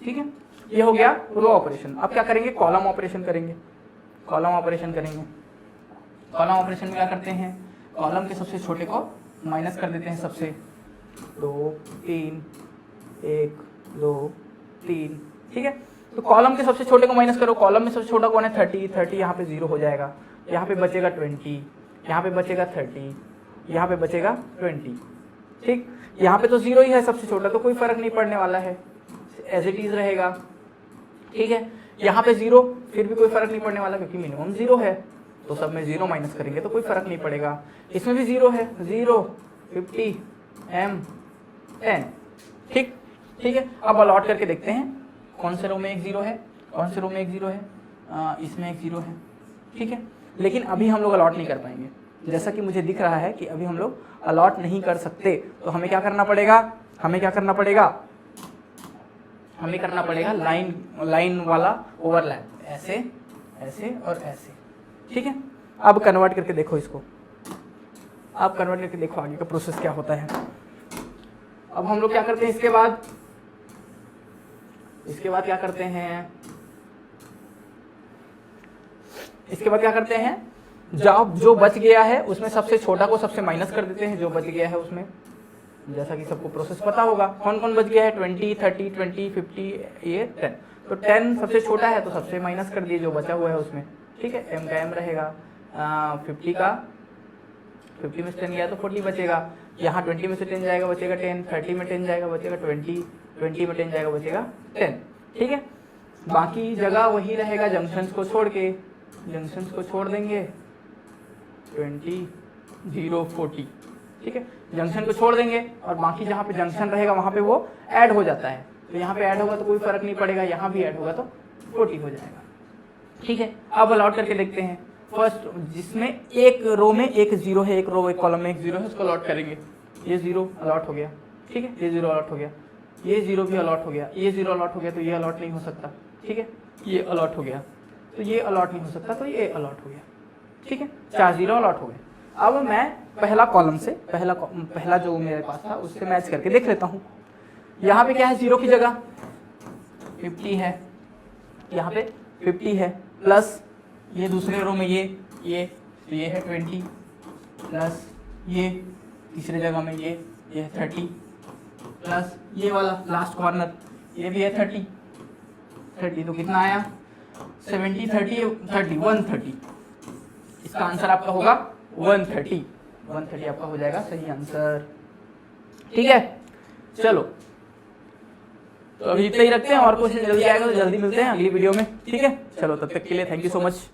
ठीक है, ये हो गया रो ऑपरेशन। अब क्या करेंगे, कॉलम ऑपरेशन करेंगे। कॉलम ऑपरेशन करेंगे, कॉलम ऑपरेशन में क्या करते हैं, कॉलम के सबसे छोटे को माइनस कर देते हैं सबसे, 2 3 1 2 3। ठीक है, तो कॉलम के सबसे छोटे को माइनस करो। कॉलम में सबसे छोटा कौन है 30, 30 यहाँ पे 0 हो जाएगा, यहाँ पे बचेगा 20, यहाँ पे बचेगा 30, यहाँ पे बचेगा 20। ठीक, यहाँ पे तो 0 ही है सबसे छोटा, तो कोई फर्क नहीं पड़ने वाला है, एज इट इज रहेगा। ठीक है, यहाँ पे 0 फिर भी कोई फर्क नहीं पड़ने वाला क्योंकि मिनिमम 0 है, तो सब में 0 माइनस करेंगे तो कोई फर्क नहीं पड़ेगा। इसमें भी 0 है, 0 50 m 10। ठीक, ठीक है, अब अलॉट करके देखते हैं कौन से रो में एक 0 है, कौन से रो में एक 0 है, इसमें एक 0 है। ठीक है, लेकिन अभी हम लोग अलॉट नहीं कर पाएंगे, जैसा कि मुझे दिख रहा है कि अभी हम लोग अलॉट नहीं कर सकते। तो हमें क्या करना पड़ेगा, हमें क्या करना पड़ेगा, हमें करना पड़ेगा लाइन वाला ओवरलैप, ऐसे ऐसे और ऐसे। ठीक है, अब कन्वर्ट करके देखो इसको, अब कन्वर्ट करके देखो आगे का प्रोसेस क्या होता है। अब हम लोग क्या करते हैं, इसके बाद क्या करते हैं, इसके बाद क्या करते हैं, जो बच गया है उसमें सबसे छोटा को सबसे माइनस कर देते हैं, जो बच गया है उसमें, जैसा कि सबको प्रोसेस पता होगा कौन कौन बच गया है, 20 30 20 50, ये 10। तो 10 सबसे छोटा है तो सबसे माइनस कर दिए जो बचा हुआ है उसमें। ठीक है, m का m रहेगा, 50 का 50 में से 10 गया तो 40 बचेगा, यहाँ 20 में से 10 जाएगा बचेगा 10, 30 में 10 जाएगा बचेगा 20, 20 में 10 जाएगा बचेगा 10। ठीक है, बाकी जगह वही रहेगा, जंक्शंस को छोड़ के, जंक्शंस को छोड़ देंगे 20 0 40। ठीक है, जंक्शन को छोड़ देंगे और बाकी जहाँ पे जंक्शन रहेगा वहाँ पे वो ऐड हो जाता है, तो यहाँ पे ऐड होगा तो कोई फर्क नहीं पड़ेगा, यहाँ भी ऐड होगा तो 40 हो जाएगा। ठीक है, अब अलॉट करके देखते हैं। फर्स्ट जिसमें एक रो में एक 0 है, एक रो एक कॉलम में एक 0 है, उसको अलॉट करेंगे। ये 0 अलॉट हो गया। ठीक है, ये 0 अलॉट हो गया, ये 0 भी अलॉट हो गया, ये 0 अलॉट हो गया तो ये अलॉट नहीं हो सकता। ठीक है, ये अलॉट हो गया तो ये अलॉट नहीं हो सकता, तो ये अलॉट हो गया। ठीक है, 4 0 अलॉट हो गए। अब मैं पहला कॉलम से पहला जो मेरे पास था उससे मैच करके देख लेता हूँ। यहाँ पे क्या है, 0 की जगह 50 है, यहाँ पे 50 है, प्लस ये दूसरे रो में ये तो ये है 20, प्लस ये तीसरे जगह में ये है 30, प्लस ये वाला लास्ट कॉर्नर ये भी है 30। तो कितना आया 70 30 30 130। इसका आंसर आपका होगा 130 आपका हो जाएगा सही आंसर। ठीक है, चलो तो अभी इतना ही रखते हैं, और क्वेश्चन जल्दी आएगा तो जल्दी मिलते हैं अगली वीडियो में। ठीक है, चलो तब तक के लिए थैंक यू सो मच।